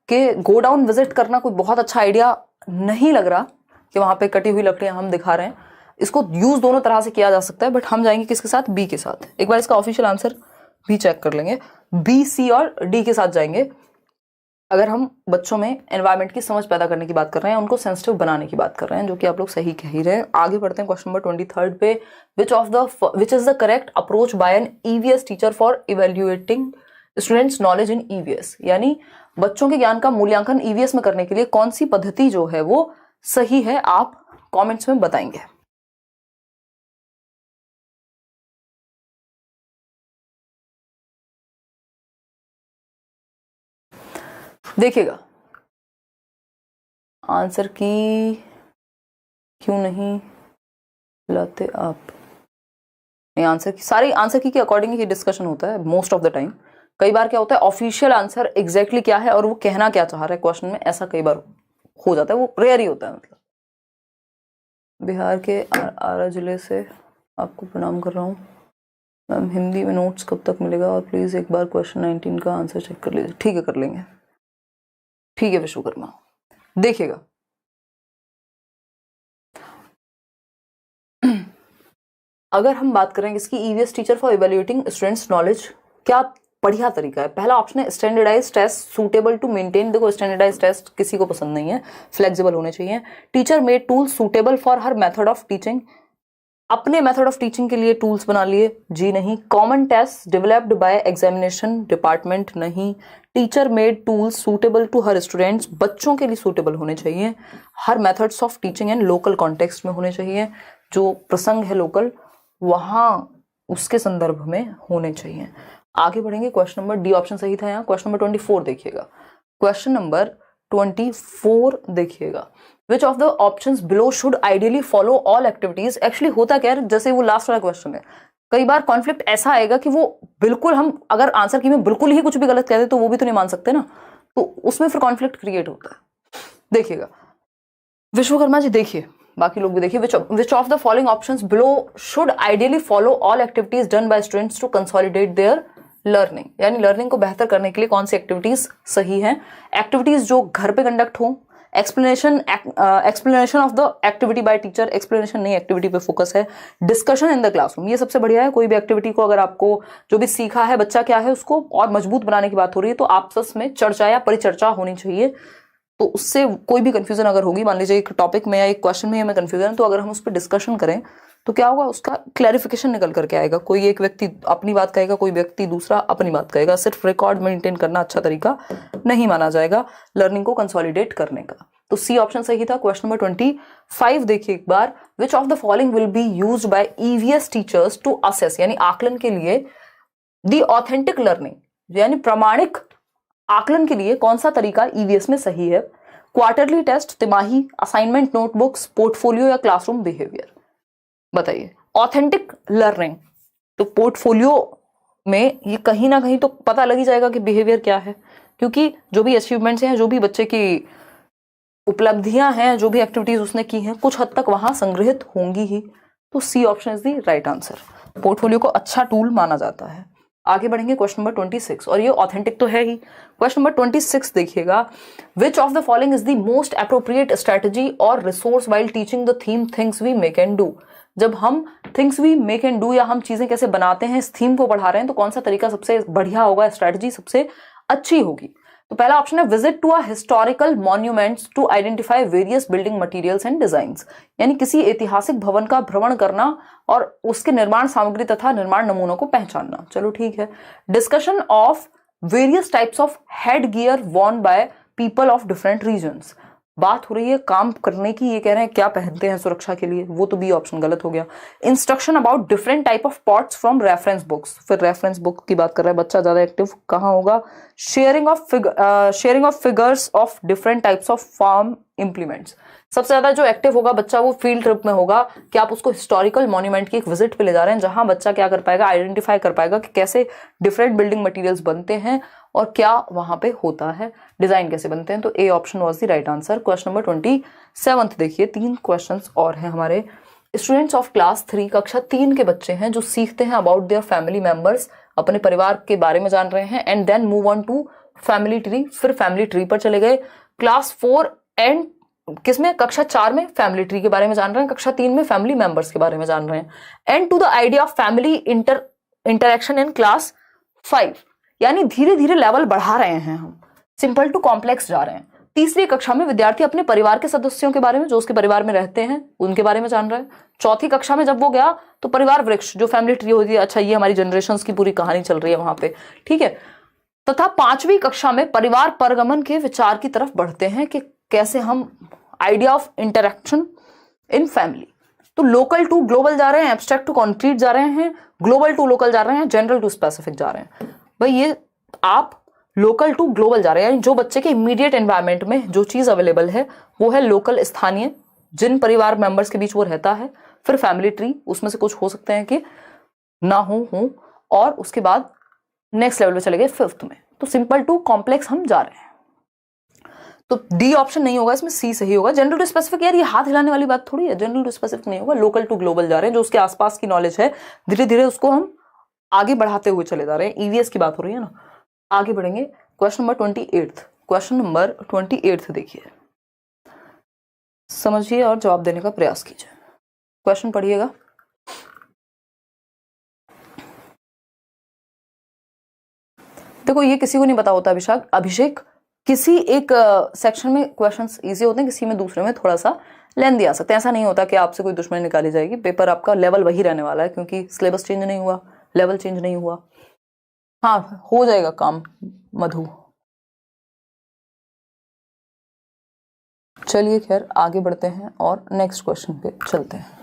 कि गो डाउन विजिट करना कोई बहुत अच्छा आइडिया नहीं लग रहा कि वहां पे कटी हुई लकड़ियां हम दिखा रहे हैं, इसको यूज दोनों तरह से किया जा सकता है, बट हम जाएंगे किसके साथ, बी के साथ। एक बार इसका ऑफिशियल आंसर भी चेक कर लेंगे, बी, सी और डी के साथ जाएंगे। अगर हम बच्चों में एनवायरनमेंट की समझ पैदा करने की बात कर रहे हैं, उनको सेंसिटिव बनाने की बात कर रहे हैं, जो कि आप लोग सही कह ही रहे हैं। आगे बढ़ते हैं क्वेश्चन नंबर 23 पे। Which is the correct approach by an EVS teacher for evaluating students knowledge in EVS, यानी बच्चों के ज्ञान का मूल्यांकन ईवीएस में करने के लिए कौन सी पद्धति जो है वो सही है, आप कॉमेंट्स में बताएंगे। देखिएगा आंसर की क्यों नहीं लाते आप, नहीं आंसर की, सारी आंसर की अकॉर्डिंग ही डिस्कशन होता है मोस्ट ऑफ द टाइम। कई बार क्या होता है, ऑफिशियल आंसर एग्जैक्टली क्या है और वो कहना क्या चाह रहा है क्वेश्चन में, ऐसा कई बार हो जाता है, वो रेयर ही होता है। मतलब बिहार के आरा जिले से आपको प्रणाम कर रहा हूँ मैम, हिंदी में नोट्स कब तक मिलेगा, और प्लीज एक बार क्वेश्चन 19 का आंसर चेक कर लीजिए। ठीक है, कर लेंगे। ठीक है विश्वकर्मा, देखिएगा अगर हम बात करें इसकी EVS teacher for evaluating students knowledge, क्या बढ़िया तरीका है। पहला ऑप्शन है standardise test suitable to maintain. देखो स्टैंडर्डाइज टेस्ट किसी को पसंद नहीं है, फ्लेक्सिबल होने चाहिए। Teacher made tools suitable for हर मेथड ऑफ टीचिंग, अपने मेथड ऑफ टीचिंग के लिए टूल्स बना लिए, जी नहीं। Common test developed by examination department, नहीं। Teacher made tools suitable to हर स्टूडेंट्स, बच्चों के लिए सूटेबल होने चाहिए। हर methods of teaching and local context में होने चाहिए, जो प्रसंग है लोकल वहां उसके संदर्भ में होने चाहिए। आगे बढ़ेंगे, क्वेश्चन नंबर डी ऑप्शन सही था यहाँ। क्वेश्चन नंबर 24 देखिएगा। क्वेश्चन नंबर 24 देखिएगा, which of the options below should ideally follow all activities. Actually होता क्या है, जैसे वो लास्ट वाला क्वेश्चन है, कई बार कॉन्फ्लिक्ट ऐसा आएगा कि वो बिल्कुल, हम अगर आंसर की में बिल्कुल ही कुछ भी गलत कहते तो वो भी तो नहीं मान सकते ना, तो उसमें फिर कॉन्फ्लिक्ट क्रिएट होता है। देखिएगा विश्वकर्मा जी, देखिए बाकी लोग भी देखिए, which of the following options below should ideally follow all activities done by students to consolidate their learning, यानी लर्निंग को बेहतर करने के लिए कौन सी एक्टिविटीज सही हैं। एक्टिविटीज जो घर पे कंडक्ट हो, explanation of the activity by teacher, explanation नहीं एक्टिविटी पे फोकस है। डिस्कशन इन द क्लासरूम, ये सबसे बढ़िया है। कोई भी एक्टिविटी को अगर आपको जो भी सीखा है बच्चा क्या है उसको और मजबूत बनाने की बात हो रही है तो आपस में चर्चा या परिचर्चा होनी चाहिए, तो उससे कोई भी कंफ्यूजन अगर होगी, मान लीजिए एक टॉपिक में या एक क्वेश्चन में हमें कंफ्यूजन, तो अगर हम उस पर डिस्कशन करें तो क्या होगा, उसका क्लैरिफिकेशन निकल करके आएगा। कोई एक व्यक्ति अपनी बात कहेगा, कोई व्यक्ति दूसरा अपनी बात कहेगा। सिर्फ रिकॉर्ड मेंटेन करना अच्छा तरीका नहीं माना जाएगा लर्निंग को कंसोलिडेट करने का। तो सी ऑप्शन सही था। क्वेश्चन नंबर 25 देखिए एक बार, which of the following will be used by EVS teachers to assess, यानी आकलन के लिए, द ऑथेंटिक लर्निंग, यानी प्रमाणिक आकलन के लिए कौन सा तरीका ईवीएस में सही है। क्वार्टरली टेस्ट, तिमाही, असाइनमेंट नोटबुक्स, पोर्टफोलियो या क्लासरूम बिहेवियर, बताइए। ऑथेंटिक लर्निंग, तो पोर्टफोलियो में ये कहीं ना कहीं तो पता लग ही जाएगा कि बिहेवियर क्या है, क्योंकि जो भी अचीवमेंट्स हैं, जो भी बच्चे की उपलब्धियां हैं, जो भी एक्टिविटीज उसने की हैं, कुछ हद तक वहां संग्रहित होंगी ही। तो C option is the right answer. Portfolio को अच्छा टूल माना जाता है। आगे बढ़ेंगे, क्वेश्चन नंबर 26, और ये ऑथेंटिक तो है ही। क्वेश्चन नंबर 26 देखिएगा, which of the following is the most appropriate strategy और resource while teaching the theme things we make and do. जब हम things we make and do या हम चीजें कैसे बनाते हैं इस थीम को पढ़ा रहे हैं, तो कौन सा तरीका सबसे बढ़िया होगा, स्ट्रेटजी सबसे अच्छी होगी। तो पहला ऑप्शन है visit to a historical monuments to identify various building materials and designs, यानी किसी ऐतिहासिक भवन का भ्रमण करना और उसके निर्माण सामग्री तथा निर्माण नमूनों को पहचानना, चलो ठीक है। Discussion of various types of head gear worn by people of different regions, बात हो रही है काम करने की, ये कह रहे हैं क्या पहनते हैं सुरक्षा के लिए, वो तो बी ऑप्शन गलत हो गया। Instruction about different type of pots from reference books, फिर रेफरेंस बुक की बात कर रहा है बच्चा, ज्यादा एक्टिव कहाँ होगा। Sharing of figures of different types of farm implements, सबसे ज्यादा जो एक्टिव होगा बच्चा वो फील्ड ट्रिप में होगा कि आप उसको हिस्टोरिकल मॉन्यूमेंट की एक विजिट पे ले जा रहे हैं, जहां बच्चा क्या कर पाएगा, आइडेंटिफाई कर पाएगा कि कैसे डिफरेंट बिल्डिंग मटेरियल्स बनते हैं और क्या वहां पे होता है, डिजाइन कैसे बनते हैं। तो A option was the right answer. Question number 27 देखिए, 3 क्वेश्चंस और हैं हमारे। स्टूडेंट्स ऑफ क्लास 3 कक्षा 3 के बच्चे हैं जो सीखते हैं अबाउट देयर फैमिली मेंबर्स, अपने परिवार के बारे में जान रहे हैं, and then move on to family tree, फिर फैमिली ट्री पर चले गए। क्लास 4 एंड किसमें, कक्षा 4 में फैमिली ट्री के बारे में जान रहे हैं, कक्षा 3 में फैमिली मेंबर्स के बारे में जान रहे हैं। And to the idea of family interaction in class 5, यानी धीरे धीरे लेवल बढ़ा रहे हैं हम, सिंपल टू कॉम्प्लेक्स जा रहे हैं। तीसरी कक्षा में विद्यार्थी अपने परिवार के सदस्यों के बारे में, जो उसके परिवार में रहते हैं उनके बारे में जान रहा है। चौथी कक्षा में जब वो गया तो परिवार वृक्ष, जो फैमिली ट्री होती है, अच्छा ये हमारी जनरेशंस की पूरी कहानी चल रही है वहां पे, ठीक है। तथा 5वीं कक्षा में परिवार परगमन के विचार की तरफ बढ़ते हैं कि कैसे हम idea of interaction in family, तो लोकल टू ग्लोबल जा रहे हैं, एब्स्ट्रैक्ट टू कॉन्क्रीट जा रहे हैं, ग्लोबल टू लोकल जा रहे हैं, जनरल टू स्पेसिफिक जा रहे हैं। भाई ये आप लोकल टू ग्लोबल जा रहे हैं, यानी जो बच्चे के इमीडिएट एनवायरनमेंट में जो चीज अवेलेबल है वो है लोकल, स्थानीय, जिन परिवार मेंबर्स के बीच वो रहता है। फिर फैमिली ट्री, उसमें से कुछ हो सकते हैं कि ना हो, और उसके बाद नेक्स्ट लेवल पे चले गए 5th में। तो सिंपल टू कॉम्प्लेक्स हम जा रहे हैं, तो डी ऑप्शन नहीं होगा, इसमें सी सही होगा। जनरल टू स्पेसिफिक, यार ये हाथ हिलाने वाली बात थोड़ी है, जनरल टू स्पेसिफिक नहीं होगा, लोकल टू ग्लोबल जा रहे हैं, जो उसके आसपास की नॉलेज है धीरे धीरे उसको हम आगे बढ़ाते हुए चले जा रहे हैं। ईवीएस की बात हो रही है ना। आगे बढ़ेंगे, क्वेश्चन नंबर 28, क्वेश्चन नंबर 28 देखिए, समझिए और जवाब देने का प्रयास कीजिए। क्वेश्चन पढ़िएगा। देखो ये किसी को नहीं पता होता अभिषेक, किसी एक सेक्शन में क्वेश्चंस इजी होते हैं, किसी में दूसरे में थोड़ा सा लेंथी आ सकते हैं। ऐसा नहीं होता कि आपसे कोई दुश्मनी निकाली जाएगी, पेपर आपका लेवल वही रहने वाला है, क्योंकि सिलेबस चेंज नहीं हुआ, लेवल चेंज नहीं हुआ। हाँ हो जाएगा काम मधु। चलिए खैर आगे बढ़ते हैं और नेक्स्ट क्वेश्चन पे चलते हैं।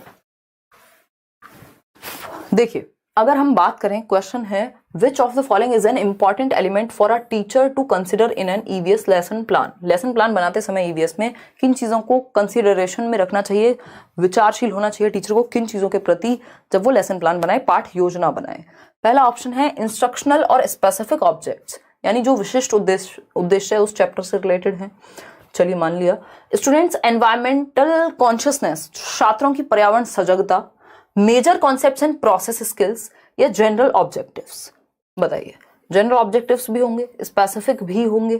देखिए अगर हम बात करें, क्वेश्चन है which of the following is an important element for a teacher to consider in an EVS lesson plan. Lesson plan बनाते समय ईवीएस में किन चीजों को कंसिडरेशन में रखना चाहिए, विचारशील होना चाहिए टीचर को किन चीजों के प्रति जब वो लेसन प्लान बनाए, पाठ योजना बनाए। पहला ऑप्शन है इंस्ट्रक्शनल और स्पेसिफिक ऑब्जेक्ट्स, यानी जो विशिष्ट उद्देश्य है उस चैप्टर से रिलेटेड है। चलिए मान लिया। स्टूडेंट्स एनवायरमेंटल कॉन्शियसनेस, छात्रों की पर्यावरण सजगता, major concepts and process skills, या जनरल ऑब्जेक्टिव्स। बताइए, जनरल ऑब्जेक्टिव्स भी होंगे, स्पेसिफिक भी होंगे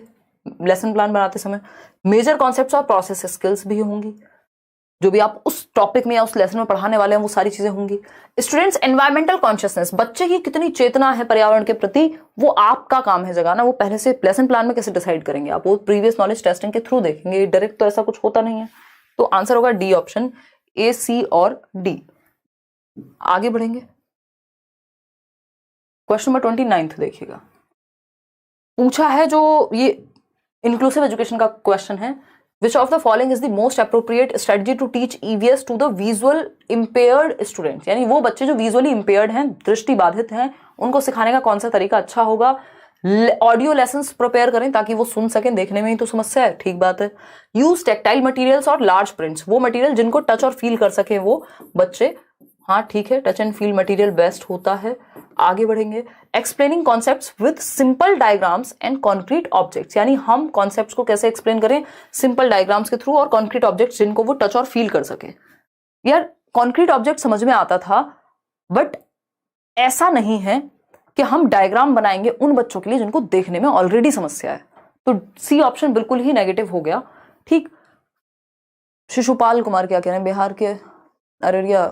लेसन प्लान बनाते समय, मेजर कॉन्सेप्ट्स और प्रोसेस स्किल्स भी होंगी, जो भी आप उस टॉपिक में या उस लेसन में पढ़ाने वाले हैं वो सारी चीजें होंगी। स्टूडेंट्स एनवायरमेंटल कॉन्शियसनेस, बच्चे की कितनी चेतना है पर्यावरण के प्रति, वो आपका काम है जगाना। वो पहले से लेसन प्लान में कैसे डिसाइड करेंगे आप, वो प्रीवियस नॉलेज टेस्टिंग के थ्रू देखेंगे, डायरेक्ट तो ऐसा कुछ होता नहीं है। तो आंसर होगा डी ऑप्शन, ए, सी और डी। आगे बढ़ेंगे, क्वेश्चन नंबर 29 देखिएगा। पूछा है जो ये इंक्लूसिव एजुकेशन का क्वेश्चन है, which of the following is the most appropriate strategy to teach EVS to the visual impaired students, यानी वो बच्चे जो विजुअली इंपेयर्ड हैं, दृष्टि बाधित हैं, उनको सिखाने का कौन सा तरीका अच्छा होगा। ऑडियो लेसन्स प्रिपेयर करें ताकि वो सुन सकें, देखने में ही तो समस्या है, ठीक बात है। यूज टेक्टाइल मटेरियल्स और लार्ज प्रिंट्स, वो मटेरियल जिनको टच और फील कर सके वो बच्चे, हाँ ठीक है, touch and feel material best होता है। आगे बढ़ेंगे, explaining concepts with simple diagrams and concrete objects, यानी हम कॉन्सेप्ट्स को कैसे एक्सप्लेन करें सिंपल डायग्राम्स के थ्रू और कॉन्क्रीट ऑब्जेक्ट्स जिनको वो टच और फील कर सके। यार कॉन्क्रीट ऑब्जेक्ट समझ में आता था, बट ऐसा नहीं है कि हम डायग्राम बनाएंगे उन बच्चों के लिए जिनको देखने में ऑलरेडी समस्या है। तो सी ऑप्शन बिल्कुल ही नेगेटिव हो गया। ठीक, शिशुपाल कुमार क्या कह रहे हैं, बिहार के अररिया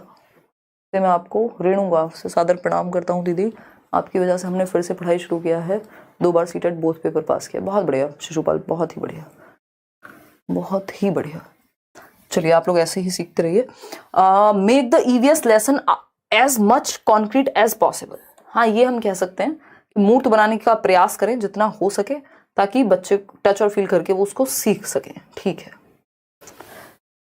से मैं आपको रेणुगा से सादर प्रणाम करता हूं दीदी, आपकी वजह से हमने फिर से पढ़ाई शुरू किया है, 2 बार सीटेट बोथ पेपर पास किया। बहुत बढ़िया शिशुपाल, बहुत ही बढ़िया, बहुत ही बढ़िया। चलिए आप लोग ऐसे ही सीखते रहिए। Make the EVS lesson as much concrete as possible, हाँ ये हम कह सकते हैं कि मूर्त बनाने का प्रयास करें जितना हो सके, ताकि बच्चे टच और फील करके वो उसको सीख सकें। ठीक है,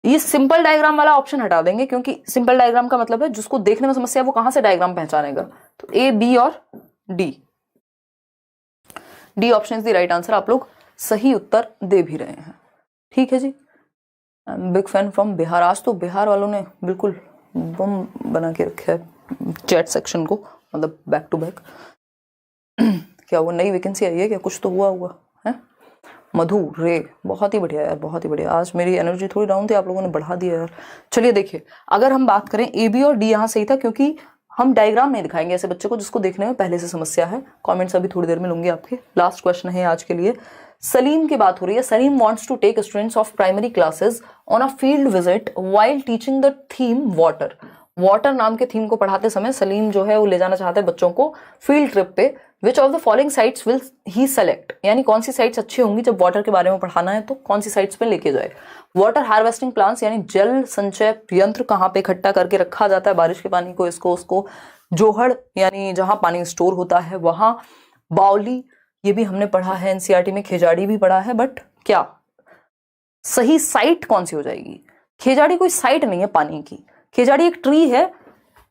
ये सिंपल डायग्राम वाला ऑप्शन हटा देंगे, क्योंकि सिंपल डायग्राम का मतलब है जिसको देखने में समस्या है वो कहां से डायग्राम पहचानेगा। तो ए, बी और D, D option is the right answer. आप लोग सही उत्तर दे भी रहे हैं। ठीक है जी, बिग फैन फ्रॉम बिहार। आज तो बिहार वालों ने बिल्कुल बम बना के रखा है चैट सेक्शन को, मतलब बैक टू बैक। क्या वो नई वैकेंसी आई है क्या, कुछ तो हुआ है। मधु रे, बहुत ही बढ़िया यार, बहुत ही बढ़िया। आज मेरी एनर्जी थोड़ी डाउन थी, आप लोगों ने बढ़ा दिया यार। चलिए देखिए, अगर हम बात करें ए, बी और डी यहाँ सही था, क्योंकि हम डायग्राम नहीं दिखाएंगे ऐसे बच्चे को जिसको देखने में पहले से समस्या है। कमेंट्स अभी थोड़ी देर में लूंगी आपके। लास्ट क्वेश्चन है आज के लिए, सलीम की बात हो रही है। Salim wants to take students of primary classes on a field visit while teaching the theme water. Water नाम के थीम को पढ़ाते समय सलीम जो है वो ले जाना चाहते हैं बच्चों को फील्ड ट्रिप पे। विच of the following sites will he select, यानी कौन सी साइट्स अच्छी होंगी जब वाटर के बारे में पढ़ाना है तो कौन सी साइट्स पे लेके जाए। वाटर हार्वेस्टिंग प्लांट्स, यानी जल संचय यंत्र कहाँ पे इकट्ठा करके रखा जाता है बारिश के पानी को, इसको उसको। जोहड़, यानी जहां पानी स्टोर होता है वहां। बावली, ये भी हमने पढ़ा है एनसीईआरटी में। खेजाड़ी भी पढ़ा है, बट क्या सही साइट कौन सी हो जाएगी। खेजाड़ी कोई साइट नहीं है पानी की, खेजाड़ी एक ट्री है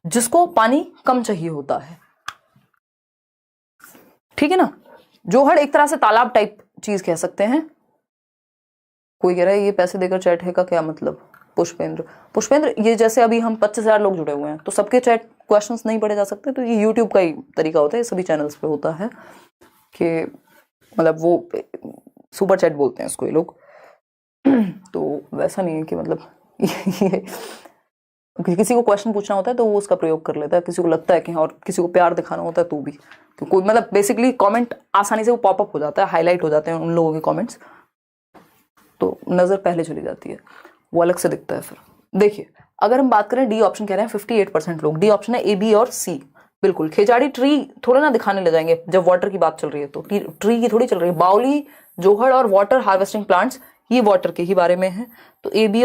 जिसको पानी कम चाहिए होता है, ठीक है ना। जोहड़ एक तरह से तालाब टाइप चीज कह सकते हैं। कोई कह रहा है ये पैसे देकर चैट है का क्या मतलब। पुष्पेंद्र, ये जैसे अभी हम 25,000 लोग जुड़े हुए हैं तो सबके चैट क्वेश्चंस नहीं पढ़े जा सकते, तो ये यूट्यूब का ही तरीका होता है, सभी चैनल्स पे होता है कि मतलब वो सुपर चैट बोलते हैं इसको ये लोग। तो वैसा नहीं है कि मतलब ये किसी को क्वेश्चन पूछना होता है तो वो उसका प्रयोग कर लेता है, किसी को लगता है कि और किसी को प्यार दिखाना होता है तो भी, तो कोई मतलब बेसिकली कमेंट आसानी से वो पॉपअप हो जाता है, हाईलाइट हो जाते हैं उन लोगों के कमेंट्स, तो नजर पहले चली जाती है, वो अलग से दिखता है फिर। देखिए अगर हम बात करें डी ऑप्शन कह रहे हैं 58% लोग, डी ऑप्शन है ए, बी और सी। बिल्कुल खेजाड़ी ट्री थोड़ा ना दिखाने ले जाएंगे जब वाटर की बात चल रही है, तो ट्री की थोड़ी चल रही है। बाउली, जोहड़ और वाटर हार्वेस्टिंग प्लांट्स ये वाटर के ही बारे में है। तो AB